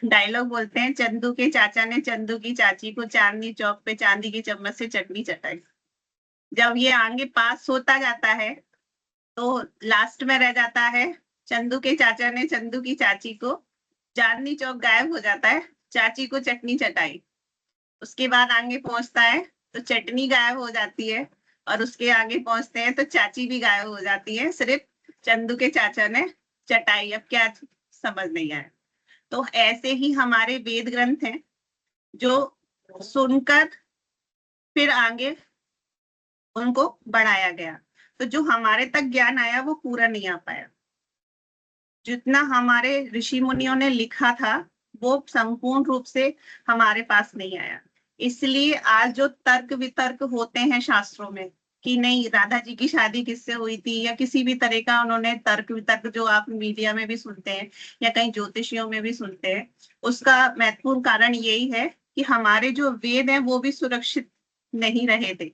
डायलॉग बोलते हैं, चंदू के चाचा ने चंदू की चाची को चांदनी चौक पे चांदी की चम्मच से चटनी चटाई। जब ये आगे पास होता जाता है तो लास्ट में रह जाता है चंदू के चाचा ने चंदू की चाची को, चांदनी चौक गायब हो जाता है, चाची को चटनी चटाई। उसके बाद आगे पहुंचता है तो चटनी गायब हो जाती है, और उसके आगे पहुंचते हैं तो चाची भी गायब हो जाती है, सिर्फ चंदू के चाचा ने चटाई। अब क्या समझ नहीं आया। तो ऐसे ही हमारे वेद ग्रंथ हैं जो सुनकर फिर आगे उनको बढ़ाया गया, तो जो हमारे तक ज्ञान आया वो पूरा नहीं आ पाया। जितना हमारे ऋषि मुनियों ने लिखा था वो संपूर्ण रूप से हमारे पास नहीं आया। इसलिए आज जो तर्क वितर्क होते हैं शास्त्रों में कि नहीं राधा जी की शादी किससे हुई थी, या किसी भी तरह का उन्होंने तर्क वितर्क जो आप मीडिया में भी सुनते हैं या कहीं ज्योतिषियों में भी सुनते हैं, उसका महत्वपूर्ण कारण यही है कि हमारे जो वेद हैं वो भी सुरक्षित नहीं रहे थे।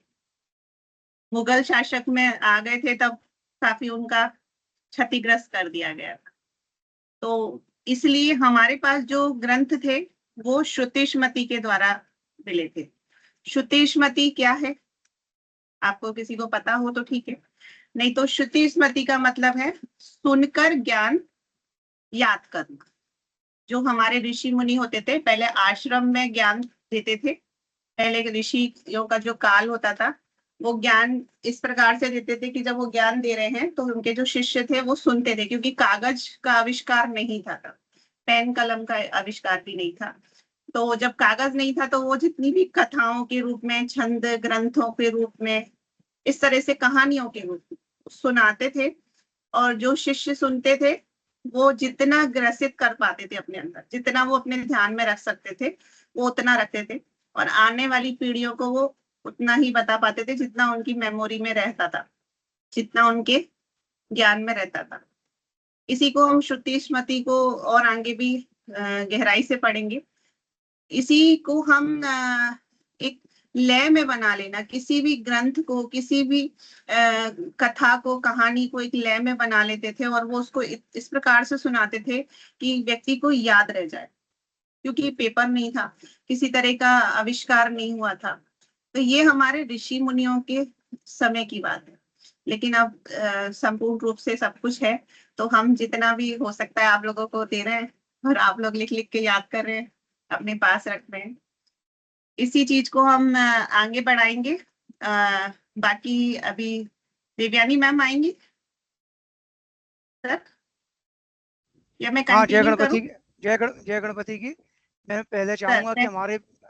मुगल शासक में आ गए थे तब काफी उनका क्षतिग्रस्त कर दिया गया था। तो इसलिए हमारे पास जो ग्रंथ थे वो श्रुति स्मृति के द्वारा मिले थे। श्रुति स्मृति क्या है, आपको किसी को पता हो तो ठीक है, नहीं तो श्रुति स्मृति का मतलब है सुनकर ज्ञान याद करना। जो हमारे ऋषि मुनि होते थे पहले आश्रम में ज्ञान देते थे, पहले ऋषियों का जो काल होता था वो ज्ञान इस प्रकार से देते थे कि जब वो ज्ञान दे रहे हैं तो उनके जो शिष्य थे वो सुनते थे, क्योंकि कागज का आविष्कार नहीं था तब, पेन कलम का आविष्कार भी नहीं था। तो जब कागज नहीं था तो वो जितनी भी कथाओं के रूप में, छंद ग्रंथों के रूप में, इस तरह से कहानियों के रूप में सुनाते थे, और जो शिष्य सुनते थे वो जितना ग्रसित कर पाते थे अपने अंदर, जितना वो अपने ध्यान में रख सकते थे वो उतना रखते थे, और आने वाली पीढ़ियों को वो उतना ही बता पाते थे जितना उनकी मेमोरी में रहता था, जितना उनके ज्ञान में रहता था। इसी को हम श्रुति स्मृति को और आगे भी गहराई से पढ़ेंगे। इसी को हम एक लय में बना लेना, किसी भी ग्रंथ को, किसी भी कथा को, कहानी को एक लय में बना लेते थे और वो उसको इस प्रकार से सुनाते थे कि व्यक्ति को याद रह जाए, क्योंकि पेपर नहीं था, किसी तरह का आविष्कार नहीं हुआ था। तो ये हमारे ऋषि मुनियों के समय की बात है। लेकिन अब संपूर्ण रूप से सब कुछ है, तो हम जितना भी हो सकता है आप लोगों को दे रहे हैं और आप लोग लिख लिख के याद कर रहे हैं, अपने पास रख रहे हैं। इसी चीज को हम आगे बढ़ाएंगे। बाकी अभी देवयानी मैम आएंगी सर, या मैं हाँ, जय कंटिन्यू करूं? गणपति, जय गणपति की। मैं पहले चाहूंगा कि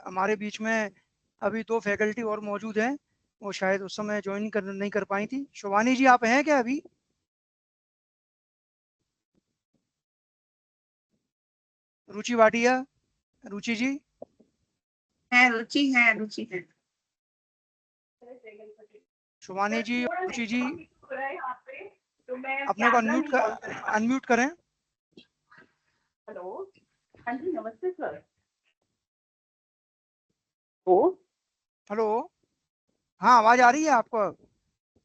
हमारे बीच में अभी 2 फैकल्टी और मौजूद हैं, वो शायद उस समय ज्वाइन नहीं कर पाई थी। शिवानी जी, आप हैं क्या अभी? रुचि भाटिया, रुचि जी है, रुचि है, रुचि है। शिवानी जी, रुचि जी तो मैं अपने को अनम्यूट करें। हेलो, हाँ जी, नमस्ते सर। हेलो, हाँ, आवाज आ रही है आपको?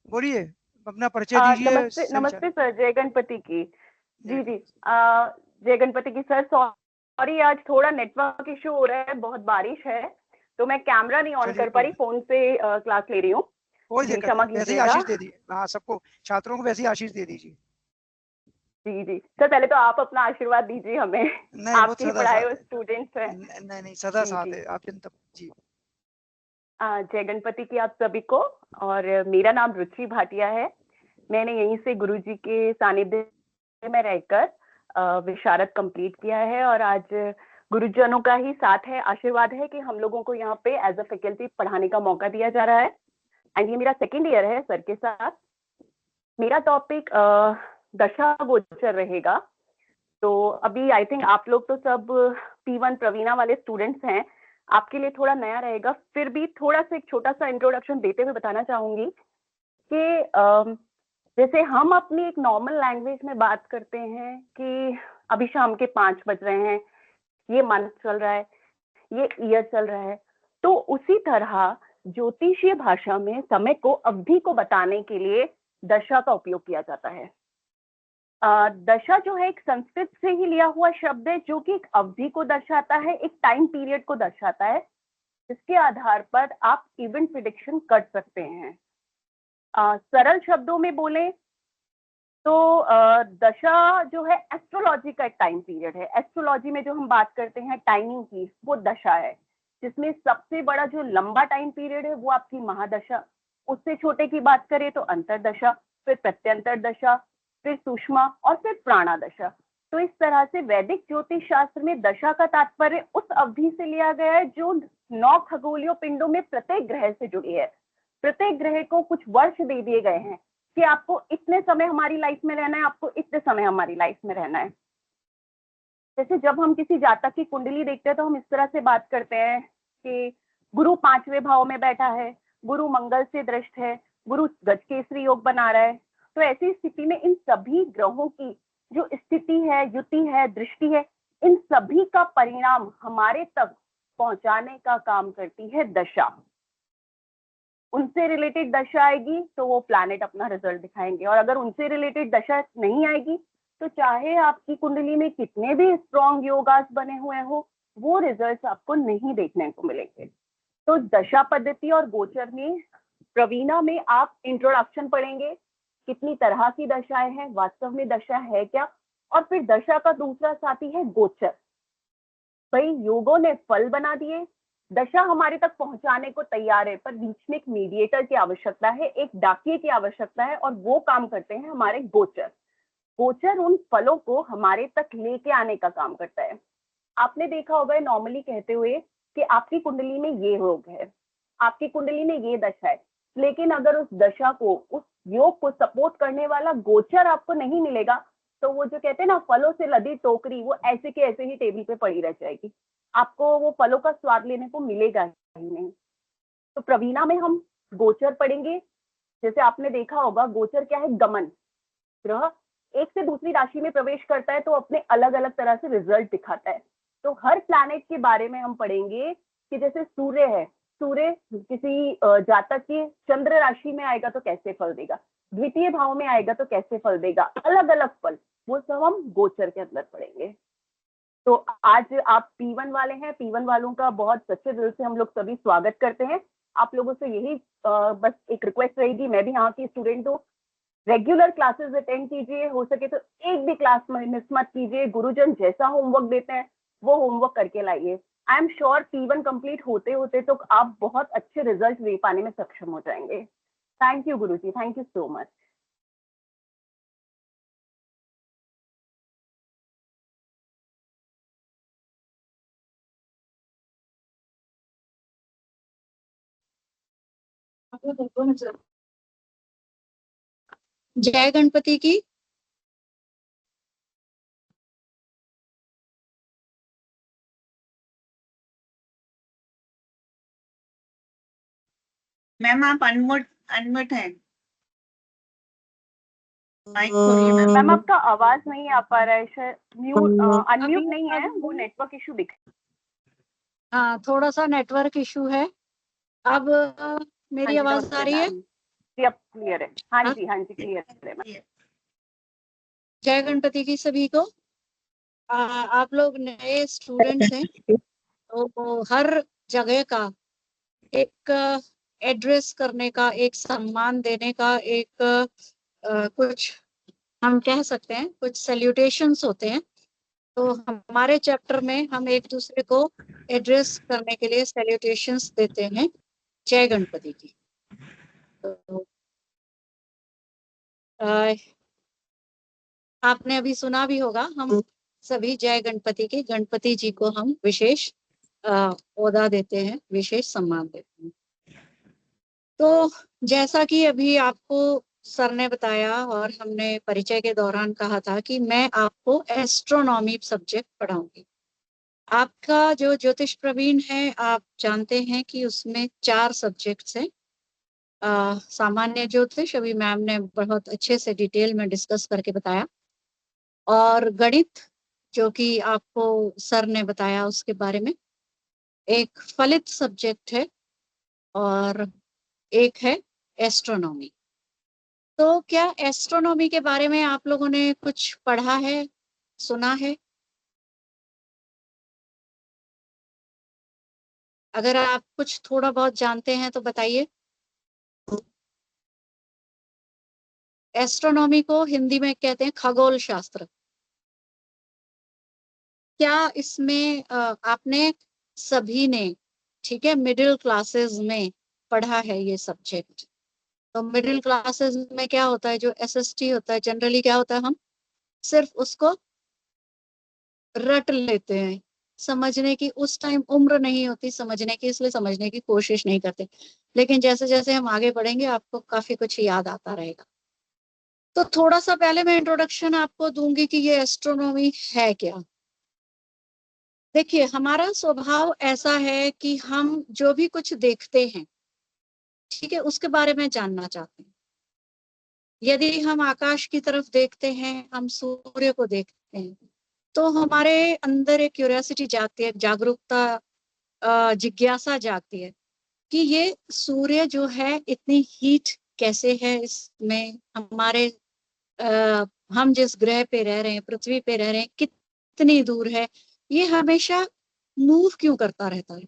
बोलिए, अपना परिचय दीजिए। नमस्ते सर, जय गणपति की। जी जी, जय गणपति की सर। सॉरी, आज थोड़ा नेटवर्क इशू हो रहा है, बहुत बारिश है, तो मैं कैमरा नहीं ऑन कर पा रही, फोन से क्लास ले रही हूँ। कोई दिक्कत नहीं, वैसे ही आशीष दे दीजिए। हाँ, सबको, छात्रों को वैसे ही आशीष दे दीजिए। जी जी सर, पहले तो आप अपना आशीर्वाद दीजिए हमें। नहीं, आपके पढ़ाए हुए स्टूडेंट्स हैं। नहीं, सदा साथ है आप चिंता। जी, जय गणपति की आप सभी को। और मेरा नाम रुचि भाटिया है। मैंने यहीं से गुरुजी के सानिध्य में रहकर विशारद कंप्लीट किया है, और आज गुरुजनों का ही साथ है, आशीर्वाद है कि हम लोगों को यहाँ पे एज अ फैकल्टी पढ़ाने का मौका दिया जा रहा है। एंड ये मेरा 2nd ईयर है सर के साथ। मेरा टॉपिक दशा गोचर रहेगा। तो अभी आई थिंक आप लोग तो सब P1 प्रवीणा वाले स्टूडेंट्स हैं, आपके लिए थोड़ा नया रहेगा। फिर भी थोड़ा सा एक छोटा सा इंट्रोडक्शन देते हुए बताना चाहूंगी कि जैसे हम अपनी एक नॉर्मल लैंग्वेज में बात करते हैं कि अभी शाम के 5 बज रहे हैं, ये मंथ चल रहा है, ये ईयर चल रहा है, तो उसी तरह ज्योतिषीय भाषा में समय को, अवधि को बताने के लिए दशा का उपयोग किया जाता है। दशा जो है एक संस्कृत से ही लिया हुआ शब्द है, जो कि एक अवधि को दर्शाता है, एक टाइम पीरियड को दर्शाता है, जिसके आधार पर आप इवेंट प्रिडिक्शन कर सकते हैं। सरल शब्दों में बोले तो दशा जो है एस्ट्रोलॉजी का एक टाइम पीरियड है। एस्ट्रोलॉजी में जो हम बात करते हैं टाइमिंग की, वो दशा है, जिसमें सबसे बड़ा जो लंबा टाइम पीरियड है वो आपकी महादशा, उससे छोटे की बात करें तो अंतरदशा, फिर प्रत्यंतर दशा, फिर सूक्ष्म और फिर प्राणादशा। तो इस तरह से वैदिक ज्योतिष शास्त्र में दशा का तात्पर्य उस अवधि से लिया गया है जो 9 खगोलीय पिंडों में प्रत्येक ग्रह से जुड़ी है। प्रत्येक ग्रह को कुछ वर्ष दे दिए गए हैं कि आपको इतने समय हमारी लाइफ में रहना है, आपको इतने समय हमारी लाइफ में रहना है। जैसे जब हम किसी जातक की कुंडली देखते हैं तो हम इस तरह से बात करते हैं कि गुरु 5वें भाव में बैठा है, गुरु मंगल से दृष्ट है, गुरु गजकेसरी योग बना रहा है। तो ऐसी स्थिति में इन सभी ग्रहों की जो स्थिति है, युति है, दृष्टि है, इन सभी का परिणाम हमारे तक पहुंचाने का काम करती है दशा। उनसे रिलेटेड दशा आएगी तो वो प्लैनेट अपना रिजल्ट दिखाएंगे, और अगर उनसे रिलेटेड दशा नहीं आएगी तो चाहे आपकी कुंडली में कितने भी स्ट्रॉन्ग योगास बने हुए हो, वो रिजल्ट्स आपको नहीं देखने को मिलेंगे। तो दशा पद्धति और गोचर में प्रवीणा में आप इंट्रोडक्शन पढ़ेंगे, कितनी तरह की दशाएं हैं, वास्तव में दशा है क्या, और फिर दशा का दूसरा साथी है गोचर। भाई योगों ने फल बना दिए, दशा हमारे तक पहुंचाने को तैयार है, पर बीच में एक मीडिएटर की आवश्यकता है, एक डाकिये की आवश्यकता है, और वो काम करते हैं हमारे गोचर। गोचर उन फलों को हमारे तक लेके आने का काम करता है। आपने देखा होगा नॉर्मली कहते हुए कि आपकी कुंडली में ये योग है, आपकी कुंडली में ये दशा है, लेकिन अगर उस दशा को, उस योग को सपोर्ट करने वाला गोचर आपको नहीं मिलेगा तो वो जो कहते हैं ना फलों से लदी टोकरी, वो ऐसे के ऐसे ही टेबल पे पड़ी रह जाएगी, आपको वो फलों का स्वाद लेने को मिलेगा ही नहीं। तो प्रवीणा में हम गोचर पढ़ेंगे। जैसे आपने देखा होगा गोचर क्या है, गमन। ग्रह एक से दूसरी राशि में प्रवेश करता है तो अपने अलग अलग तरह से रिजल्ट दिखाता है। तो हर प्लैनेट के बारे में हम पढ़ेंगे कि जैसे सूर्य है, सूर्य किसी जातक की चंद्र राशि में आएगा तो कैसे फल देगा, द्वितीय भाव में आएगा तो कैसे फल देगा, अलग अलग फल, वो सब हम गोचर के अंदर पढ़ेंगे। तो आज आप P1 वाले हैं, P1 वालों का बहुत सच्चे दिल से हम लोग सभी स्वागत करते हैं। आप लोगों से यही बस एक रिक्वेस्ट रहेगी, मैं भी यहाँ की स्टूडेंट हूँ, रेगुलर क्लासेस अटेंड कीजिए, हो सके तो एक भी क्लास में मिस मत कीजिए। गुरुजन जैसा होमवर्क देते हैं वो होमवर्क करके लाइए। I am sure P1 complete होते होते तो आप बहुत अच्छे रिजल्ट दे पाने में सक्षम हो जाएंगे। Thank you Guruji, thank you so much. जय गणपति की। मैम आप अनम्यूट है, माइक खोलिए मैम। मैम आपका आवाज नहीं आ पा रहा है, अनम्यूट नहीं है, वो नेटवर्क इशू दिख रहा है। हाँ, थोड़ा सा नेटवर्क इशू है। अब मेरी आवाज आ रही है? जी अब क्लियर है। हाँ जी, हाँ जी क्लियर है। जय गणपति की सभी को। आप लोग नए स्टूडेंट्स हैं तो हर जगह का एक एड्रेस करने का, एक सम्मान देने का, एक कुछ हम कह सकते हैं कुछ सैल्यूटेशंस होते हैं। तो हमारे चैप्टर में हम एक दूसरे को एड्रेस करने के लिए सैल्यूटेशंस देते हैं जय गणपति की। तो आपने अभी सुना भी होगा, हम सभी जय गणपति के, गणपति जी को हम विशेष ओहदा देते हैं, विशेष सम्मान देते हैं। तो जैसा कि अभी आपको सर ने बताया और हमने परिचय के दौरान कहा था कि मैं आपको एस्ट्रोनॉमी सब्जेक्ट पढ़ाऊंगी। आपका जो ज्योतिष प्रवीण है, आप जानते हैं कि उसमें 4 सब्जेक्ट्स हैं। सामान्य ज्योतिष अभी मैम ने बहुत अच्छे से डिटेल में डिस्कस करके बताया, और गणित जो कि आपको सर ने बताया उसके बारे में, एक फलित सब्जेक्ट है, और एक है एस्ट्रोनॉमी। तो क्या एस्ट्रोनॉमी के बारे में आप लोगों ने कुछ पढ़ा है, सुना है? अगर आप कुछ थोड़ा बहुत जानते हैं तो बताइए। एस्ट्रोनॉमी को हिंदी में कहते हैं खगोल शास्त्र। क्या इसमें आपने सभी ने, ठीक है, मिडिल क्लासेस में पढ़ा है ये सब्जेक्ट? तो मिडिल क्लासेस में क्या होता है, जो SST होता है, जनरली क्या होता है, हम सिर्फ उसको रट लेते हैं, समझने की उस टाइम उम्र नहीं होती समझने की, इसलिए समझने की कोशिश नहीं करते। लेकिन जैसे जैसे हम आगे बढ़ेंगे आपको काफी कुछ याद आता रहेगा। तो थोड़ा सा पहले मैं इंट्रोडक्शन आपको दूंगी कि ये एस्ट्रोनॉमी है क्या। देखिए, हमारा स्वभाव ऐसा है कि हम जो भी कुछ देखते हैं, ठीक है, उसके बारे में जानना चाहते हैं। यदि हम आकाश की तरफ देखते हैं, हम सूर्य को देखते हैं, तो हमारे अंदर एक क्यूरियोसिटी जागती है, जागरूकता, जिज्ञासा जागती है कि ये सूर्य जो है इतनी हीट कैसे है, इसमें हमारे हम जिस ग्रह पे रह रहे हैं, पृथ्वी पे रह रहे हैं, कितनी दूर है, ये हमेशा मूव क्यों करता रहता है।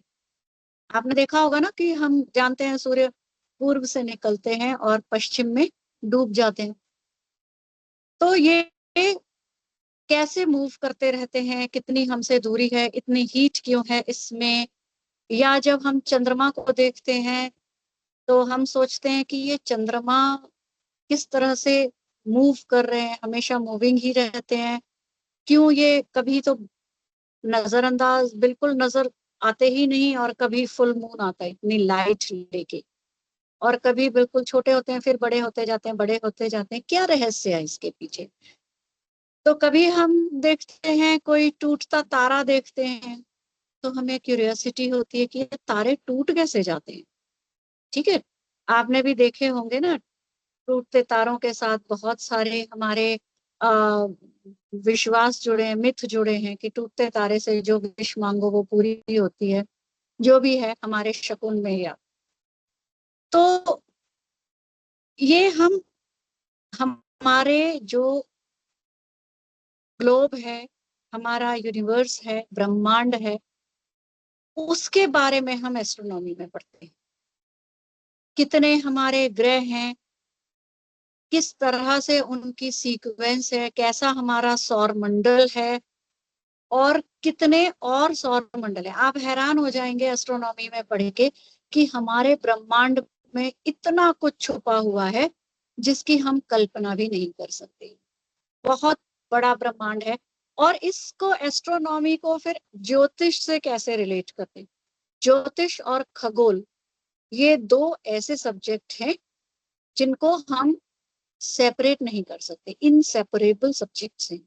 आपने देखा होगा ना कि हम जानते हैं सूर्य पूर्व से निकलते हैं और पश्चिम में डूब जाते हैं। तो ये कैसे मूव करते रहते हैं, कितनी हमसे दूरी है, इतनी हीट क्यों है इसमें। या जब हम चंद्रमा को देखते हैं तो हम सोचते हैं कि ये चंद्रमा किस तरह से मूव कर रहे हैं, हमेशा मूविंग ही रहते हैं, क्यों ये कभी तो नजरअंदाज, बिल्कुल नजर आते ही नहीं, और कभी फुल मून आता है इतनी लाइट लेके, और कभी बिल्कुल छोटे होते हैं फिर बड़े होते जाते हैं, बड़े होते जाते हैं, क्या रहस्य है इसके पीछे। तो कभी हम देखते हैं कोई टूटता तारा देखते हैं तो हमें क्यूरियोसिटी होती है कि ये तारे टूट कैसे जाते हैं। ठीक है, आपने भी देखे होंगे ना, टूटते तारों के साथ बहुत सारे हमारे विश्वास जुड़े हैं, मिथ जुड़े हैं कि टूटते तारे से जो विश मांगो वो पूरी होती है। जो भी है हमारे शकुन में या तो ये हमारे जो ग्लोब है, हमारा यूनिवर्स है, ब्रह्मांड है, उसके बारे में हम एस्ट्रोनॉमी में पढ़ते हैं। कितने हमारे ग्रह हैं, किस तरह से उनकी सीक्वेंस है, कैसा हमारा सौर मंडल है और कितने और सौर मंडल है। आप हैरान हो जाएंगे एस्ट्रोनॉमी में पढ़ के कि हमारे ब्रह्मांड में इतना कुछ छुपा हुआ है जिसकी हम कल्पना भी नहीं कर सकते। बहुत बड़ा ब्रह्मांड है। और इसको एस्ट्रोनॉमी को फिर ज्योतिष से कैसे रिलेट करते हैं? ज्योतिष और खगोल ये दो ऐसे सब्जेक्ट हैं जिनको हम सेपरेट नहीं कर सकते, इनसेपरेबल सब्जेक्ट्स हैं।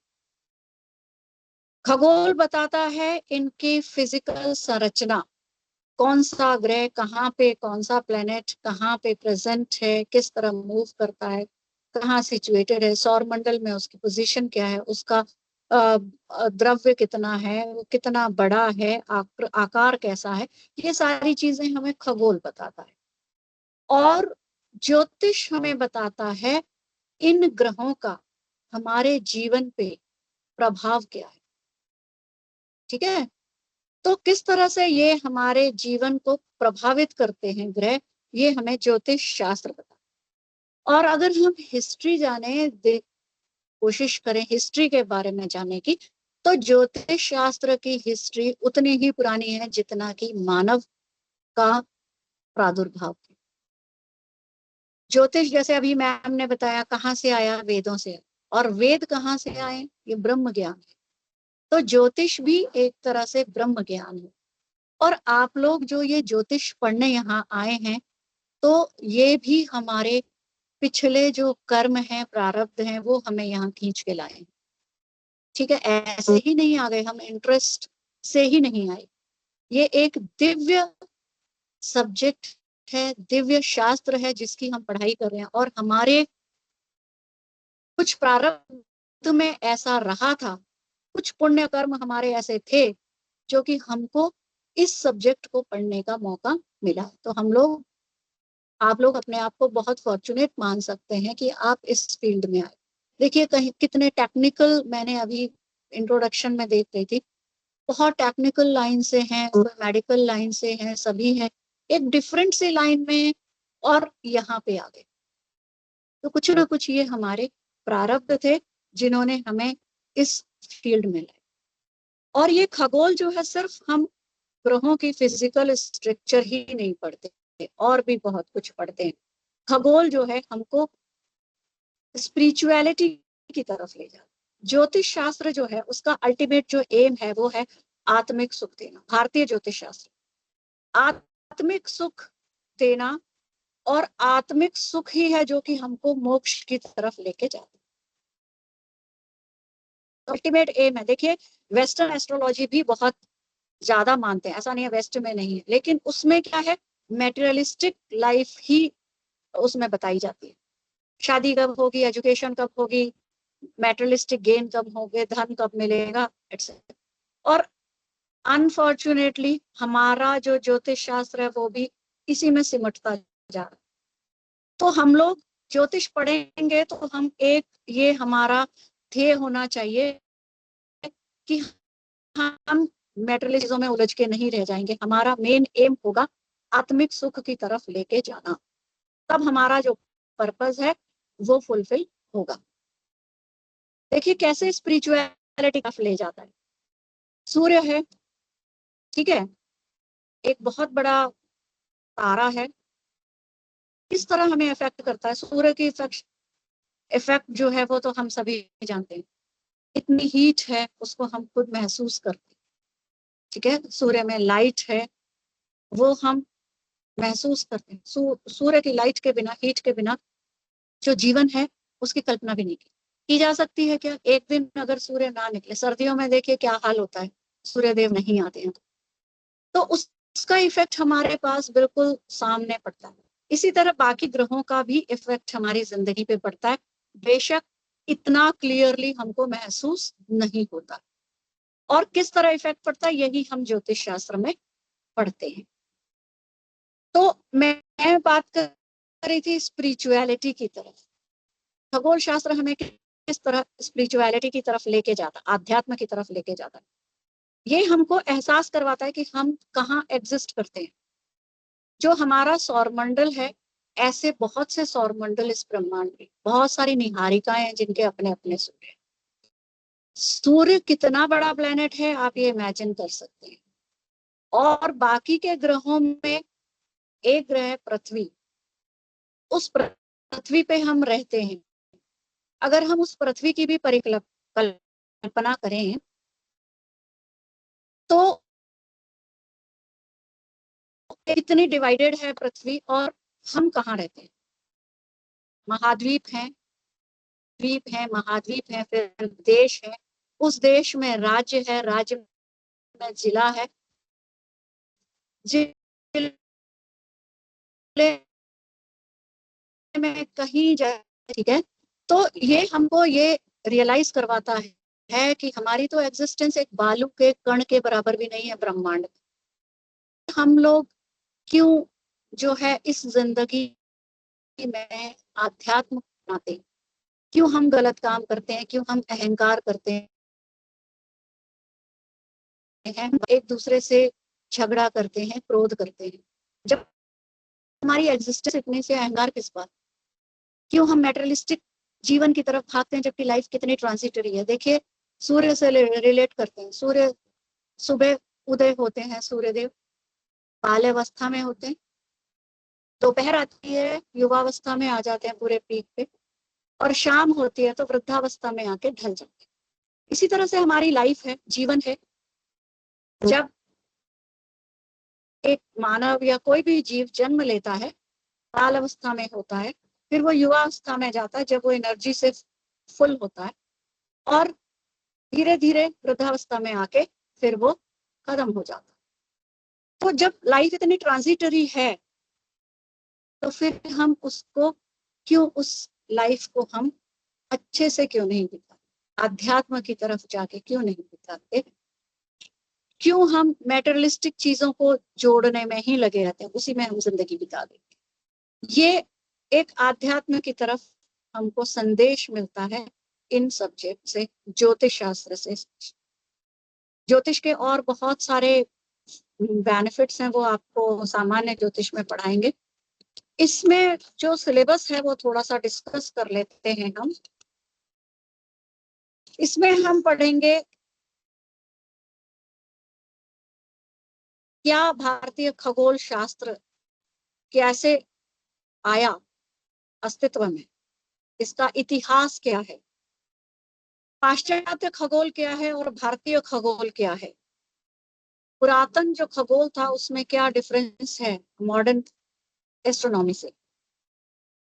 खगोल बताता है इनकी फिजिकल संरचना, कौन सा ग्रह कहाँ पे, कौन सा प्लेनेट कहाँ पे प्रेजेंट है, किस तरह मूव करता है, कहाँ सिचुएटेड है, सौर मंडल में उसकी पोजीशन क्या है, उसका द्रव्य कितना है, वो कितना बड़ा है, आकार कैसा है, ये सारी चीजें हमें खगोल बताता है। और ज्योतिष हमें बताता है इन ग्रहों का हमारे जीवन पे प्रभाव क्या है। ठीक है, तो किस तरह से ये हमारे जीवन को प्रभावित करते हैं ग्रह, ये हमें ज्योतिष शास्त्र बताता है। और अगर हम हिस्ट्री जाने कोशिश करें हिस्ट्री के बारे में जानने की, तो ज्योतिष शास्त्र की हिस्ट्री उतनी ही पुरानी है जितना कि मानव का प्रादुर्भाव है। ज्योतिष जैसे अभी मैम ने बताया कहाँ से आया, वेदों से, और वेद कहाँ से आए, ये ब्रह्म ज्ञान है। तो ज्योतिष भी एक तरह से ब्रह्म ज्ञान है। और आप लोग जो ये ज्योतिष पढ़ने यहाँ आए हैं, तो ये भी हमारे पिछले जो कर्म हैं, प्रारब्ध हैं, वो हमें यहाँ खींच के लाए हैं। ठीक है, ऐसे ही नहीं आ गए, हम इंटरेस्ट से ही नहीं आए। ये एक दिव्य सब्जेक्ट है, दिव्य शास्त्र है जिसकी हम पढ़ाई कर रहे हैं। और हमारे कुछ प्रारब्ध में ऐसा रहा था, कुछ पुण्य कर्म हमारे ऐसे थे जो कि हमको इस सब्जेक्ट को पढ़ने का मौका मिला। तो आप लोग अपने आप को बहुत फॉर्चुनेट मान सकते हैं कि आप इस फील्ड में आए। देखिए कहीं कितने टेक्निकल, मैंने अभी इंट्रोडक्शन में देख रही थी, बहुत टेक्निकल लाइन से हैं, मेडिकल लाइन से हैं, सभी हैं एक डिफरेंट सी लाइन में, और यहाँ पे आ गए। तो कुछ ना कुछ ये हमारे प्रारब्ध थे जिन्होंने हमें इस फील्ड में लाए। और ये खगोल जो है, सिर्फ हम ग्रहों की फिजिकल स्ट्रक्चर ही नहीं पढ़ते, और भी बहुत कुछ पढ़ते हैं। खगोल जो है हमको स्पिरिचुअलिटी की तरफ ले जाता। ज्योतिष शास्त्र जो है उसका अल्टीमेट जो एम है वो है आत्मिक सुख देना। भारतीय ज्योतिष शास्त्र आत्मिक सुख देना, और आत्मिक सुख ही है जो कि हमको मोक्ष की तरफ लेके जाता है। अल्टीमेट एम है। देखिए वेस्टर्न एस्ट्रोलॉजी भी बहुत ज्यादा मानते हैं, ऐसा नहीं है वेस्ट में नहीं है, लेकिन उसमें क्या है, मेटेरियलिस्टिक लाइफ ही उसमें बताई जाती है। शादी कब होगी, एजुकेशन कब होगी, मेटेरियलिस्टिक गेन कब होंगे, धन कब मिलेगा, एटसेट्रा। और अनफॉर्चुनेटली हमारा जो ज्योतिष शास्त्र है वो भी इसी में सिमटता जा रहा है। तो हम लोग ज्योतिष पढ़ेंगे तो हम एक, ये हमारा ध्येय होना चाहिए कि हम मेटेरियलिज्म में उलझ के नहीं रह जाएंगे। हमारा मेन एम होगा आत्मिक सुख की तरफ लेके जाना, तब हमारा जो पर्पस है वो फुलफिल होगा। देखिए कैसे स्पिरिचुअलिटी तरफ ले जाता है। सूर्य है, ठीक है, एक बहुत बड़ा तारा है, किस तरह हमें इफेक्ट करता है। सूर्य की इफेक्ट जो है वो तो हम सभी जानते हैं, इतनी हीट है उसको हम खुद महसूस करते हैं। ठीक है, सूर्य में लाइट है वो हम महसूस करते हैं। सूर्य की लाइट के बिना, हीट के बिना जो जीवन है उसकी कल्पना भी नहीं की जा सकती है। क्या एक दिन अगर सूर्य ना निकले, सर्दियों में देखिए क्या हाल होता है, सूर्यदेव नहीं आते हैं, तो उसका इफेक्ट हमारे पास बिल्कुल सामने पड़ता है। इसी तरह बाकी ग्रहों का भी इफेक्ट हमारी जिंदगी पे पड़ता है, बेशक इतना क्लियरली हमको महसूस नहीं होता। और किस तरह इफेक्ट पड़ता है यही हम ज्योतिष शास्त्र में पढ़ते हैं। तो मैं बात कर रही थी स्पिरिचुअलिटी की तरफ। खगोल शास्त्र हमें किस तरह स्पिरिचुअलिटी की तरफ लेके जाता, आध्यात्म की तरफ लेके जाता है। ये हमको एहसास करवाता है कि हम कहाँ एग्जिस्ट करते हैं। जो हमारा सौरमंडल है, ऐसे बहुत से सौरमंडल इस ब्रह्मांड में, बहुत सारी निहारिकाएं हैं जिनके अपने अपने सूर्य हैं। सूर्य कितना बड़ा प्लेनेट है आप ये इमेजिन कर सकते हैं। और बाकी के ग्रहों में एक ग्रह पृथ्वी, उस पृथ्वी पे हम रहते हैं। अगर हम उस पृथ्वी की भी कल्पना करें तो इतनी डिवाइडेड है पृथ्वी, और हम कहाँ रहते हैं। महाद्वीप है, द्वीप है, महाद्वीप है, फिर देश है, उस देश में राज्य है, राज्य में जिला है, जिले में कहीं जाए, ठीक है। तो ये हमको ये रियलाइज करवाता है कि हमारी तो एग्जिस्टेंस एक बालू के कण के बराबर भी नहीं है ब्रह्मांड। हम लोग क्यों जो है इस जिंदगी में आध्यात्म अपनाते, क्यों हम गलत काम करते हैं, क्यों हम अहंकार करते हैं, एक दूसरे से झगड़ा करते हैं, क्रोध करते हैं। जब हमारी एग्जिस्टेंस इतनी से अहंकार किस बात, क्यों हम मैटेरियलिस्टिक जीवन की तरफ भागते हैं जबकि लाइफ कितनी ट्रांजिटरी है। देखिए सूर्य से रिलेट करते हैं। सूर्य सुबह उदय होते हैं, सूर्यदेव बाल्यावस्था में होते हैं, दोपहर आती है युवावस्था में आ जाते हैं पूरे पीक पे, और शाम होती है तो वृद्धावस्था में आके ढल जाते हैं। इसी तरह से हमारी लाइफ है, जीवन है। जब एक मानव या कोई भी जीव जन्म लेता है, बाल अवस्था में होता है, फिर वो युवा अवस्था में जाता है जब वो एनर्जी से फुल होता है, और धीरे धीरे वृद्धावस्था में आके फिर वो खत्म हो जाता है। तो जब लाइफ इतनी ट्रांजिटरी है तो फिर हम उसको क्यों, उस लाइफ को हम अच्छे से क्यों नहीं बिताते, आध्यात्म की तरफ जाके क्यों नहीं बिताते, क्यों हम मैटेरियलिस्टिक चीजों को जोड़ने में ही लगे रहते हैं, उसी में हम जिंदगी बिता देते। ये एक आध्यात्म की तरफ हमको संदेश मिलता है इन सब्जेक्ट से, ज्योतिष शास्त्र से। ज्योतिष के और बहुत सारे बेनिफिट्स हैं, वो आपको सामान्य ज्योतिष में पढ़ाएंगे। इसमें जो सिलेबस है वो थोड़ा सा डिस्कस कर लेते हैं हम। इसमें हम पढ़ेंगे क्या भारतीय खगोल शास्त्र कैसे आया अस्तित्व में, इसका इतिहास क्या है, पाश्चात्य खगोल क्या है और भारतीय खगोल क्या है, पुरातन जो खगोल था उसमें क्या डिफरेंस है मॉडर्न एस्ट्रोनॉमी से,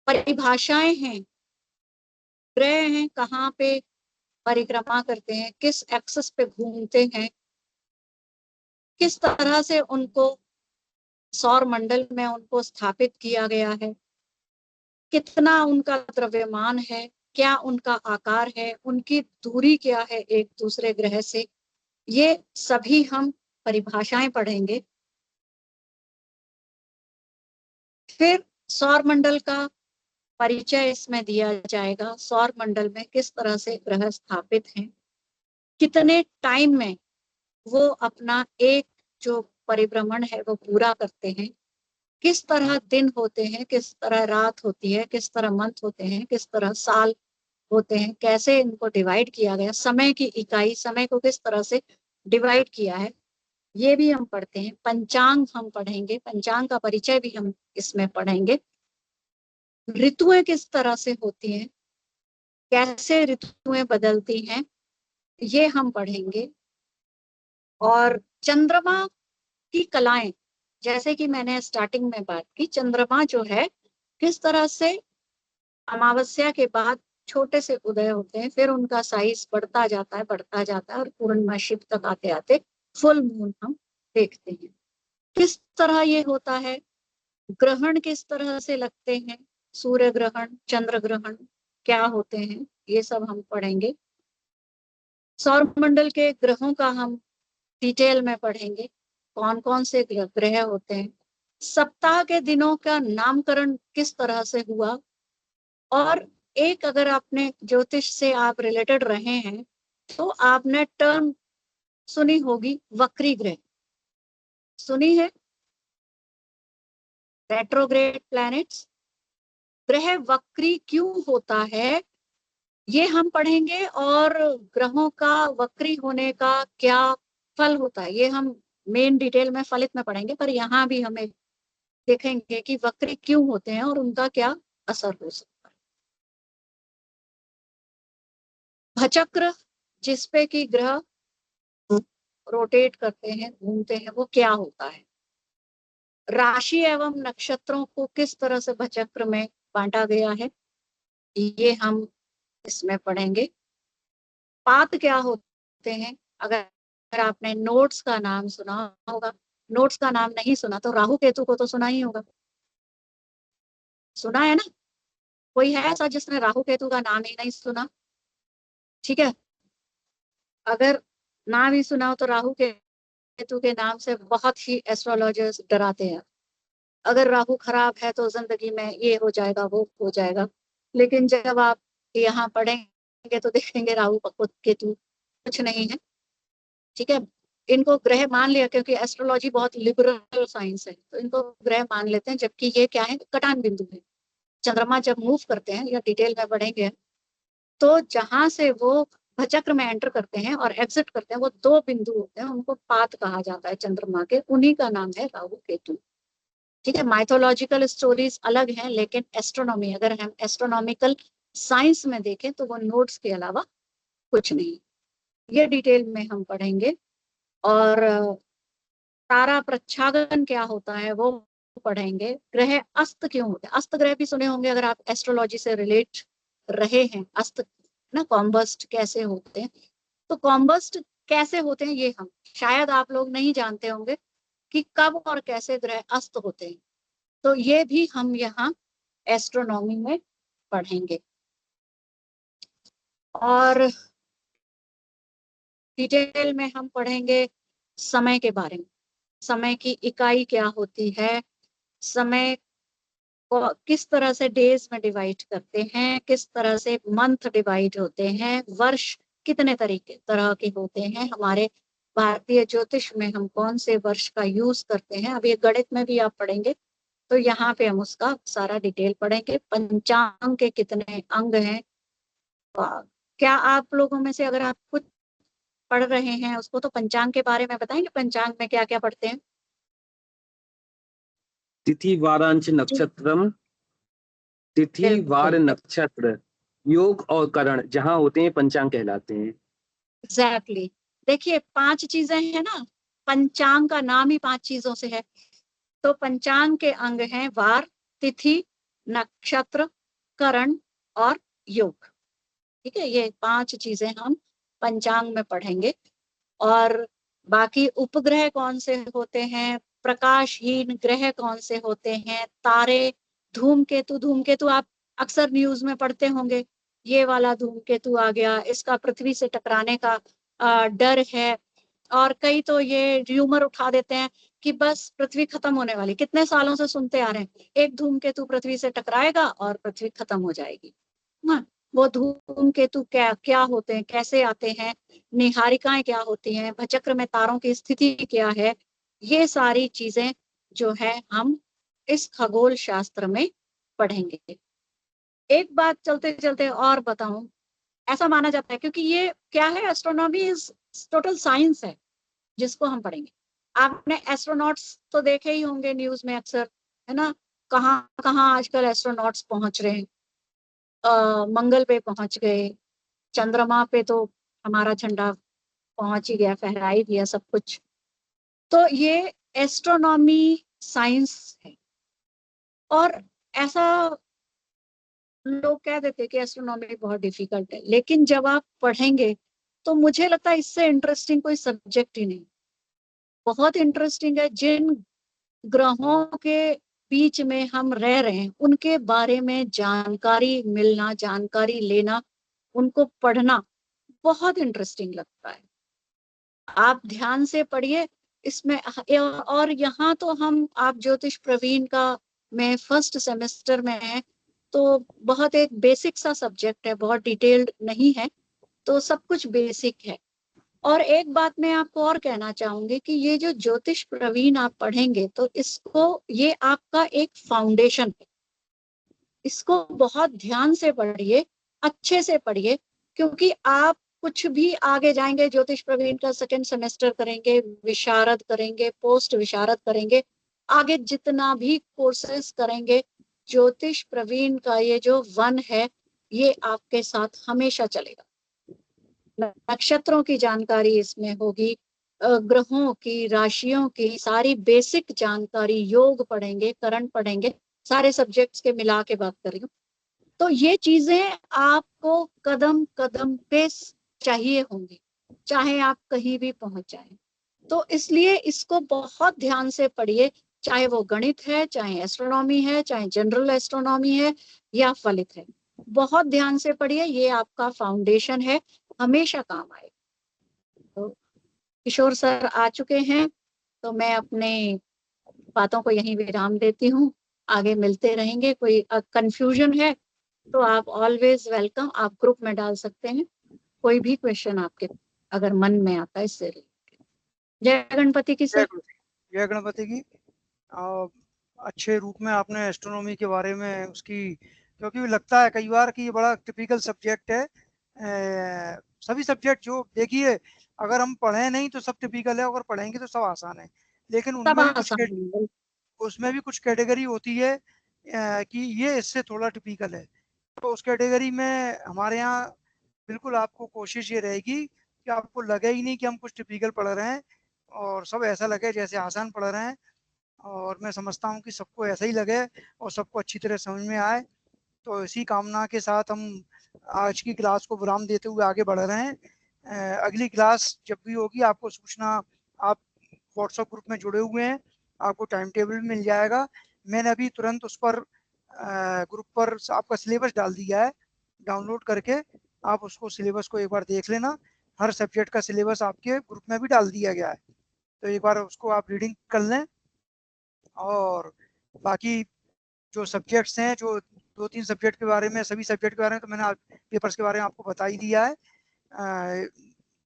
परिभाषाएं हैं, ग्रह हैं कहाँ पे परिक्रमा करते हैं, किस एक्सिस पे घूमते हैं, किस तरह से उनको सौर मंडल में उनको स्थापित किया गया है, कितना उनका द्रव्यमान है, क्या उनका आकार है, उनकी दूरी क्या है एक दूसरे ग्रह से, ये सभी हम परिभाषाएं पढ़ेंगे। फिर सौर मंडल का परिचय इसमें दिया जाएगा, सौर मंडल में किस तरह से ग्रह स्थापित हैं, कितने टाइम में वो अपना एक जो परिभ्रमण है वो पूरा करते हैं, किस तरह दिन होते हैं, किस तरह रात होती है, किस तरह मंथ होते हैं, किस तरह साल होते हैं, कैसे इनको डिवाइड किया गया, समय की इकाई, समय को किस तरह से डिवाइड किया है, ये भी हम पढ़ते हैं। पंचांग हम पढ़ेंगे, पंचांग का परिचय भी हम इसमें पढ़ेंगे। ऋतुएं किस तरह से होती हैं, कैसे ऋतुएं बदलती हैं, ये हम पढ़ेंगे। और चंद्रमा की कलाएं, जैसे कि मैंने स्टार्टिंग में बात की, चंद्रमा जो है किस तरह से अमावस्या के बाद छोटे से उदय होते हैं, फिर उनका साइज बढ़ता जाता है और पूर्णिमा तक आते आते फुल मून हम देखते हैं। किस तरह ये होता है, ग्रहण किस तरह से लगते हैं, सूर्य ग्रहण, चंद्र ग्रहण क्या होते हैं, ये सब हम पढ़ेंगे। सौर मंडल के ग्रहों का हम डिटेल में पढ़ेंगे, कौन कौन से ग्रह होते हैं, सप्ताह के दिनों का नामकरण किस तरह से हुआ, और एक अगर आपने ज्योतिष से आप रिलेटेड रहे हैं तो आपने टर्म सुनी होगी वक्री ग्रह, सुनी है, रेट्रोग्रेड प्लैनेट्स। ग्रह वक्री क्यों होता है ये हम पढ़ेंगे, और ग्रहों का वक्री होने का क्या फल होता है ये हम मेन डिटेल में फलित में पढ़ेंगे, पर यहाँ भी हमें देखेंगे कि वक्री क्यों होते हैं और उनका क्या असर हो सकता है। भचक्र जिसपे कि ग्रह रोटेट करते हैं, घूमते हैं, वो क्या होता है। राशि एवं नक्षत्रों को किस तरह से भचक्र में बांटा गया है ये हम इसमें पढ़ेंगे। पात क्या होते हैं, अगर आपने नोड्स का नाम सुना होगा, नोड्स का नाम नहीं सुना तो राहु केतु को तो सुना ही होगा, सुना है ना, कोई है ऐसा जिसने राहु केतु का नाम ही नहीं सुना? ठीक है, अगर नाम ही सुना हो तो राहु केतु के नाम से बहुत ही एस्ट्रोलॉजर्स डराते हैं। अगर राहु खराब है तो जिंदगी में ये हो जाएगा वो हो जाएगा, लेकिन जब आप यहाँ पढ़ेंगे तो देखेंगे राहु केतु कुछ नहीं है। ठीक है, इनको ग्रह मान लिया क्योंकि एस्ट्रोलॉजी बहुत लिबरल साइंस है, तो इनको ग्रह मान लेते हैं, जबकि ये क्या है, कटान बिंदु है। चंद्रमा जब मूव करते हैं या डिटेल में पढ़ेंगे तो जहां से वो भचक्र में एंटर करते हैं और एग्जिट करते हैं वो दो बिंदु होते हैं, उनको पात कहा जाता है चंद्रमा के, उन्हीं का नाम है राहु केतु। ठीक है, माइथोलॉजिकल स्टोरीज अलग हैं, लेकिन एस्ट्रोनॉमी अगर हम एस्ट्रोनॉमिकल साइंस में देखें तो वो नोट्स के अलावा कुछ नहीं। ये डिटेल में हम पढ़ेंगे। और तारा प्रच्छादन क्या होता है वो पढ़ेंगे। ग्रह अस्त क्यों होते हैं, अस्त ग्रह भी सुने होंगे अगर आप एस्ट्रोलॉजी से रिलेट रहे हैं। अस्त ना कॉम्बस्ट कैसे होते हैं, तो कॉम्बस्ट कैसे होते हैं ये हम शायद आप लोग नहीं जानते होंगे कि कब और कैसे ग्रह अस्त होते हैं, तो ये भी हम यहाँ एस्ट्रोनॉमी में पढ़ेंगे। और डिटेल में हम पढ़ेंगे समय के बारे में, समय की इकाई क्या होती है, समय को किस तरह से डेज में डिवाइड करते हैं, किस तरह से मंथ डिवाइड होते हैं, वर्ष कितने तरह के होते हैं, हमारे भारतीय ज्योतिष में हम कौन से वर्ष का यूज करते हैं, अब ये गणित में भी आप पढ़ेंगे तो यहाँ पे हम उसका सारा डिटेल पढ़ेंगे। पंचांग के कितने अंग हैं, क्या आप लोगों में से अगर आप कुछ पढ़ रहे हैं उसको तो पंचांग के बारे में बताएंगे, पंचांग में क्या क्या पढ़ते हैं? तिथि वारांश नक्षत्रम, तिथि वार नक्षत्र, योग और करण जहां होते हैं पंचांग कहलाते हैं। एग्जैक्टली, देखिए 5 चीजें हैं ना, पंचांग का नाम ही 5 चीजों से है। तो पंचांग के अंग हैं वार, तिथि, नक्षत्र, करण और योग। ठीक है, ये 5 चीजें हम पंचांग में पढ़ेंगे। और बाकी उपग्रह कौन से होते हैं, प्रकाशहीन ग्रह कौन से होते हैं, तारे, धूमकेतु, धूमकेतु आप अक्सर न्यूज में पढ़ते होंगे, ये वाला धूमकेतु आ गया, इसका पृथ्वी से टकराने का डर है। और कई तो ये र्यूमर उठा देते हैं कि बस पृथ्वी खत्म होने वाली, कितने सालों से सुनते आ रहे हैं, एक धूमकेतु पृथ्वी से टकराएगा और पृथ्वी खत्म हो जाएगी। हाँ, वो धूमकेतु क्या क्या होते हैं, कैसे आते हैं, निहारिकाएं क्या होती हैं, भचक्र में तारों की स्थिति क्या है, ये सारी चीजें जो है हम इस खगोल शास्त्र में पढ़ेंगे। एक बात चलते चलते और बताऊं, ऐसा माना जाता है क्योंकि ये क्या है, एस्ट्रोनॉमी इज टोटल साइंस है जिसको हम पढ़ेंगे। आपने एस्ट्रोनॉट्स तो देखे ही होंगे न्यूज में अक्सर, है ना, कहाँ कहाँ आजकल एस्ट्रोनॉट्स पहुंच रहे हैं, मंगल पे पहुंच गए, चंद्रमा पे तो हमारा झंडा पहुंच ही गया, फहरा ही दिया सब कुछ। तो ये एस्ट्रोनॉमी साइंस है। और ऐसा लोग कह देते हैं कि एस्ट्रोनॉमी बहुत डिफिकल्ट है, लेकिन जब आप पढ़ेंगे तो मुझे लगता है इससे इंटरेस्टिंग कोई सब्जेक्ट ही नहीं। बहुत इंटरेस्टिंग है, जिन ग्रहों के बीच में हम रह रहे हैं उनके बारे में जानकारी मिलना, जानकारी लेना, उनको पढ़ना बहुत इंटरेस्टिंग लगता है। आप ध्यान से पढ़िए, इसमें और यहाँ तो आप ज्योतिष प्रवीण का मैं फर्स्ट सेमेस्टर में है, तो बहुत एक बेसिक सा सब्जेक्ट है, बहुत डिटेल्ड नहीं है, तो सब कुछ बेसिक है। और एक बात मैं आपको और कहना चाहूंगी कि ये जो ज्योतिष प्रवीण आप पढ़ेंगे तो ये आपका एक फाउंडेशन है, इसको बहुत ध्यान से पढ़िए, अच्छे से पढ़िए, क्योंकि आप कुछ भी आगे जाएंगे, ज्योतिष प्रवीण का सेकंड सेमेस्टर करेंगे, विशारद करेंगे, पोस्ट विशारद करेंगे, आगे जितना भी कोर्सेस करेंगे, ज्योतिष प्रवीण का ये जो वन है ये आपके साथ हमेशा चलेगा। नक्षत्रों की जानकारी इसमें होगी, ग्रहों की, राशियों की सारी बेसिक जानकारी, योग पढ़ेंगे, करंट पढ़ेंगे, सारे सब्जेक्ट्स के मिला के बात कर रही हूँ। तो ये चीजें आपको कदम कदम पे चाहिए होंगी, चाहे आप कहीं भी पहुंच जाएं। तो इसलिए इसको बहुत ध्यान से पढ़िए, चाहे वो गणित है, चाहे एस्ट्रोनॉमी है, चाहे जनरल एस्ट्रोनॉमी है या फलित है, बहुत ध्यान से पढ़िए, ये आपका फाउंडेशन है, हमेशा काम आएगा। तो किशोर सर आ चुके हैं, तो मैं अपने बातों को यहीं विराम देती हूँ, आगे मिलते रहेंगे। कोई कंफ्यूजन है तो आप ऑलवेज वेलकम, आप ग्रुप में डाल सकते हैं, कोई भी क्वेश्चन आपके अगर मन में आता है इससे रिलेटेड। जय गणपति की सर। जय गणपति की। अच्छे रूप में आपने एस्ट्रोनॉमी के बारे में उसकी, क्योंकि लगता है कई बार कि ये बड़ा टिपिकल सब्जेक्ट है। सभी सब्जेक्ट जो देखिए, अगर हम पढ़े नहीं तो सब टिपिकल है, अगर पढ़ेंगे तो सब आसान है, लेकिन उसमें भी कुछ कैटेगरी होती है कि ये इससे थोड़ा टिपिकल है। तो उस कैटेगरी में हमारे यहाँ बिल्कुल आपको कोशिश ये रहेगी कि आपको लगे ही नहीं कि हम कुछ टिपिकल पढ़ रहे हैं, और सब ऐसा लगे जैसे आसान पढ़ रहे हैं। और मैं समझता हूँ कि सबको ऐसा ही लगे और सबको अच्छी तरह समझ में आए। तो इसी कामना के साथ हम आज की क्लास को विराम देते हुए आगे बढ़ रहे हैं। अगली क्लास जब भी होगी आपको सूचना, आप व्हाट्सएप ग्रुप में जुड़े हुए हैं, आपको टाइम टेबल मिल जाएगा। मैंने अभी तुरंत उस पर ग्रुप पर आपका सिलेबस डाल दिया है, डाउनलोड करके आप उसको सिलेबस को एक बार देख लेना। हर सब्जेक्ट का सिलेबस आपके ग्रुप में भी डाल दिया गया है, तो एक बार उसको आप रीडिंग कर लें। और बाकी जो सब्जेक्ट्स हैं, जो 2-3 सब्जेक्ट के बारे में, सभी सब्जेक्ट के बारे में तो मैंने पेपर्स के बारे में आपको बता ही दिया है।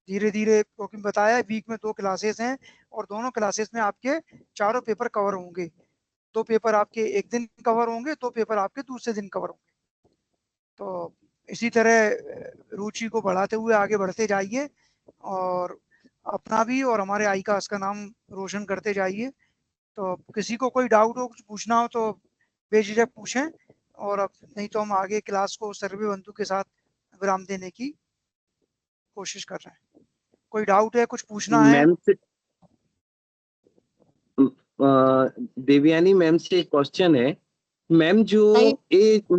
धीरे धीरे क्योंकि बताया, वीक में 2 क्लासेस हैं और दोनों क्लासेस में आपके चारों पेपर कवर होंगे। 2 पेपर आपके एक दिन कवर होंगे, 2 पेपर आपके दूसरे दिन कवर होंगे। तो इसी तरह रुचि को बढ़ाते हुए आगे बढ़ते जाइए और अपना भी और हमारे आईकास का नाम रोशन करते जाइए। तो किसी को कोई डाउट हो, कुछ पूछना हो तो बेझिझक पूछें, और अब नहीं तो हम आगे क्लास को सर्वे बंधु के साथ विराम देने की कोशिश कर रहे हैं। कोई डाउट है, कुछ पूछना है? मैम से देवयानी मैम से एक क्वेश्चन है। मैम, जो एक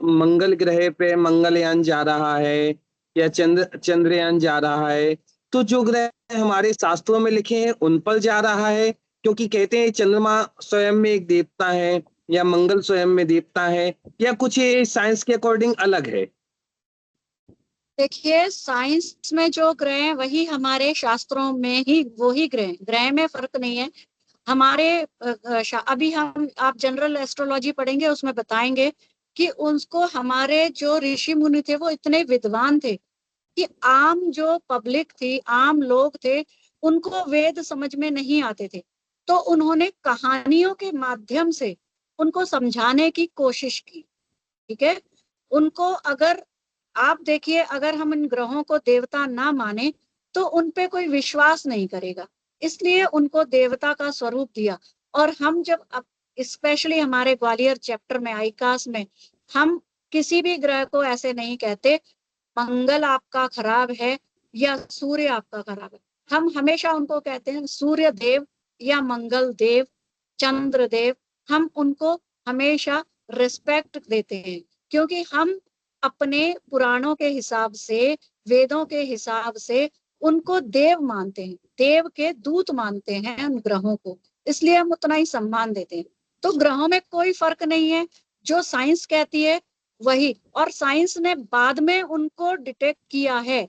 मंगल ग्रह पे मंगलयान जा रहा है या चंद्रयान जा रहा है, तो जो ग्रह हमारे शास्त्रों में लिखे हैं उन पर जा रहा है? क्योंकि कहते हैं चंद्रमा स्वयं में एक देवता है या मंगल स्वयं में देवता है, या कुछ ये साइंस के अकॉर्डिंग अलग है? देखिए, साइंस में जो ग्रह हैं वही हमारे शास्त्रों में ही वही ग्रह में फर्क नहीं है। हमारे अभी आप जनरल एस्ट्रोलॉजी पढ़ेंगे, उसमें बताएंगे कि उनको हमारे जो ऋषि मुनि थे वो इतने विद्वान थे कि आम जो पब्लिक थी, आम लोग थे, उनको वेद समझ में नहीं आते थे, तो उन्होंने कहानियों के माध्यम से उनको समझाने की कोशिश की। ठीक है, उनको अगर आप देखिए, अगर हम इन ग्रहों को देवता ना माने तो उन पे कोई विश्वास नहीं करेगा, इसलिए उनको देवता का स्वरूप दिया। और हम जब स्पेशली हमारे ग्वालियर चैप्टर में, आईकास में, हम किसी भी ग्रह को ऐसे नहीं कहते मंगल आपका खराब है या सूर्य आपका खराब है। हम हमेशा उनको कहते हैं सूर्य देव या मंगल देव, चंद्र देव। हम उनको हमेशा रिस्पेक्ट देते हैं, क्योंकि हम अपने पुराणों के हिसाब से, वेदों के हिसाब से उनको देव मानते हैं, देव के दूत मानते हैं उन ग्रहों को, इसलिए हम उतना ही सम्मान देते हैं। तो ग्रहों में कोई फर्क नहीं है, जो साइंस कहती है वही। और साइंस ने बाद में उनको डिटेक्ट किया है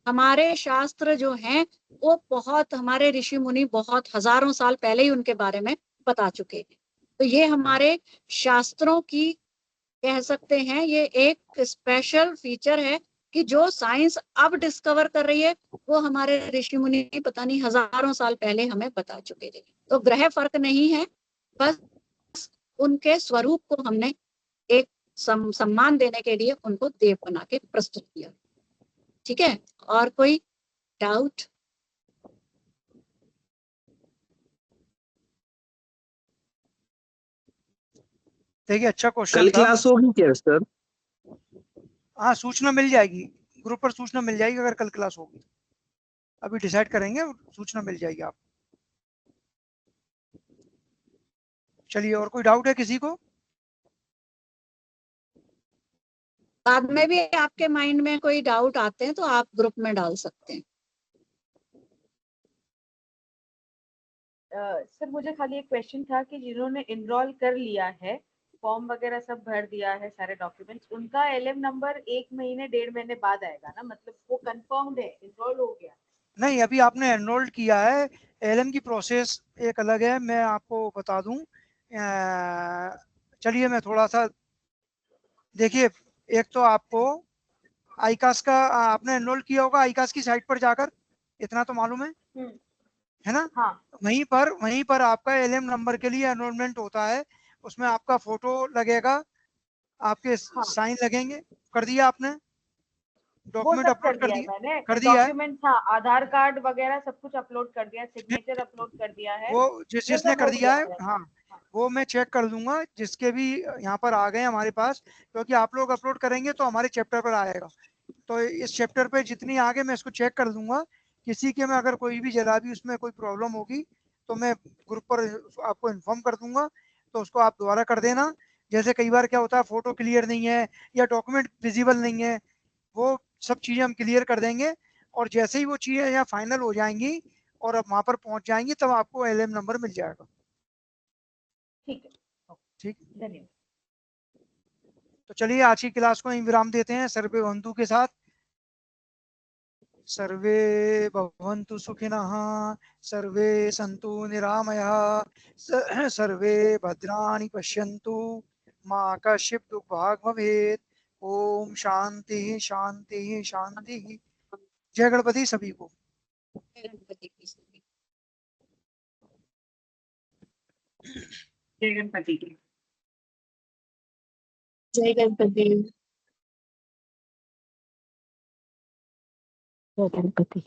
हमारे शास्त्र जो हैं वो बहुत, हमारे ऋषि मुनि बहुत हजारों साल पहले ही उनके बारे में बता चुके हैं। तो ये हमारे शास्त्रों की, कह सकते हैं, ये एक स्पेशल फीचर है कि जो साइंस अब डिस्कवर कर रही है वो हमारे ऋषि मुनि पता नहीं हजारों साल पहले हमें बता चुके थे। तो ग्रह फर्क नहीं है, बस उनके स्वरूप को हमने एक सम्मान देने के लिए उनको देव बना के प्रस्तुत किया। ठीक है, और कोई डाउट? देखिए अच्छा क्वेश्चन कल था। क्लास होगी क्या सर? हाँ, सूचना मिल जाएगी, ग्रुप पर सूचना मिल जाएगी अगर कल क्लास होगी। अभी डिसाइड करेंगे, सूचना मिल जाएगी आप। चलिए, और कोई डाउट है किसी को? बाद में भी आपके माइंड में कोई डाउट आते हैं तो आप ग्रुप में डाल सकते हैं। सर मुझे खाली एक क्वेश्चन था कि जिन्होंने इनरोल कर लिया है, फॉर्म वगैरह सब भर दिया है, सारे डॉक्यूमेंट्स, उनका एलएम नंबर 1 महीने 1.5 महीने बाद आएगा ना? मतलब वो कंफर्म्ड है, इनरोल हो गया? नहीं, अभी आपने एनरोल्ड किया है। एलएम की प्रोसेस एक अलग है, मैं आपको बता दूं। चलिए मैं थोड़ा सा, देखिए, एक तो आपको आईकास का आपने एनरोल किया होगा आईकास की साइट पर जाकर, इतना तो मालूम है ना? हाँ। वहीं पर आपका एलएम नंबर के लिए एनरोलमेंट होता है। उसमें आपका फोटो लगेगा, आपके साइन लगेंगे। कर दिया आपने? वो डॉक्यूमेंट सब अपलोड कर दिया है मैंने, कर दिया है? डॉक्यूमेंट्स, हाँ, आधार कार्ड वगैरह सब कुछ अपलोड कर दिया, सिग्नेचर अपलोड कर दिया है, वो जिसने सब कर हो दिया गया है, हाँ, वो मैं चेक कर लूंगा। जिसके भी यहाँ पर आ गए हमारे पास, क्योंकि आप लोग अपलोड करेंगे तो हमारे चैप्टर पर आएगा। तो इस चैप्टर पे जितनी आगे मैं इसको चेक कर लूंगा। किसी के में अगर कोई भी जरा भी उसमें कोई प्रॉब्लम होगी तो मैं ग्रुप पर आपको इन्फॉर्म कर दूंगा, तो उसको आप दोबारा कर देना। जैसे कई बार क्या होता है, फोटो क्लियर नहीं है या डॉक्यूमेंट विजिबल नहीं है, वो सब चीज़ें हम क्लियर कर देंगे। और जैसे ही वो चीज़ें यहाँ फाइनल हो जाएंगी और अब वहाँ पर पहुँच जाएंगी, तब आपको एलएम नंबर मिल जाएगा। ठीक है, ठीक, धन्यवाद। तो चलिए आज की क्लास को यहीं विराम देते हैं सर्वे भवन्तु के साथ। सर्वे भवन्तु सुखिनः, सर्वे सन्तु निरामयाः, सर्वे भद्राणि पश्यन्तु, मा कश्चित् दुःखभाग् भवेत्। ओम शांति शांति शांति। जय गणपति सभी को। जय गणपति की। जय गणपति। जय गणपति।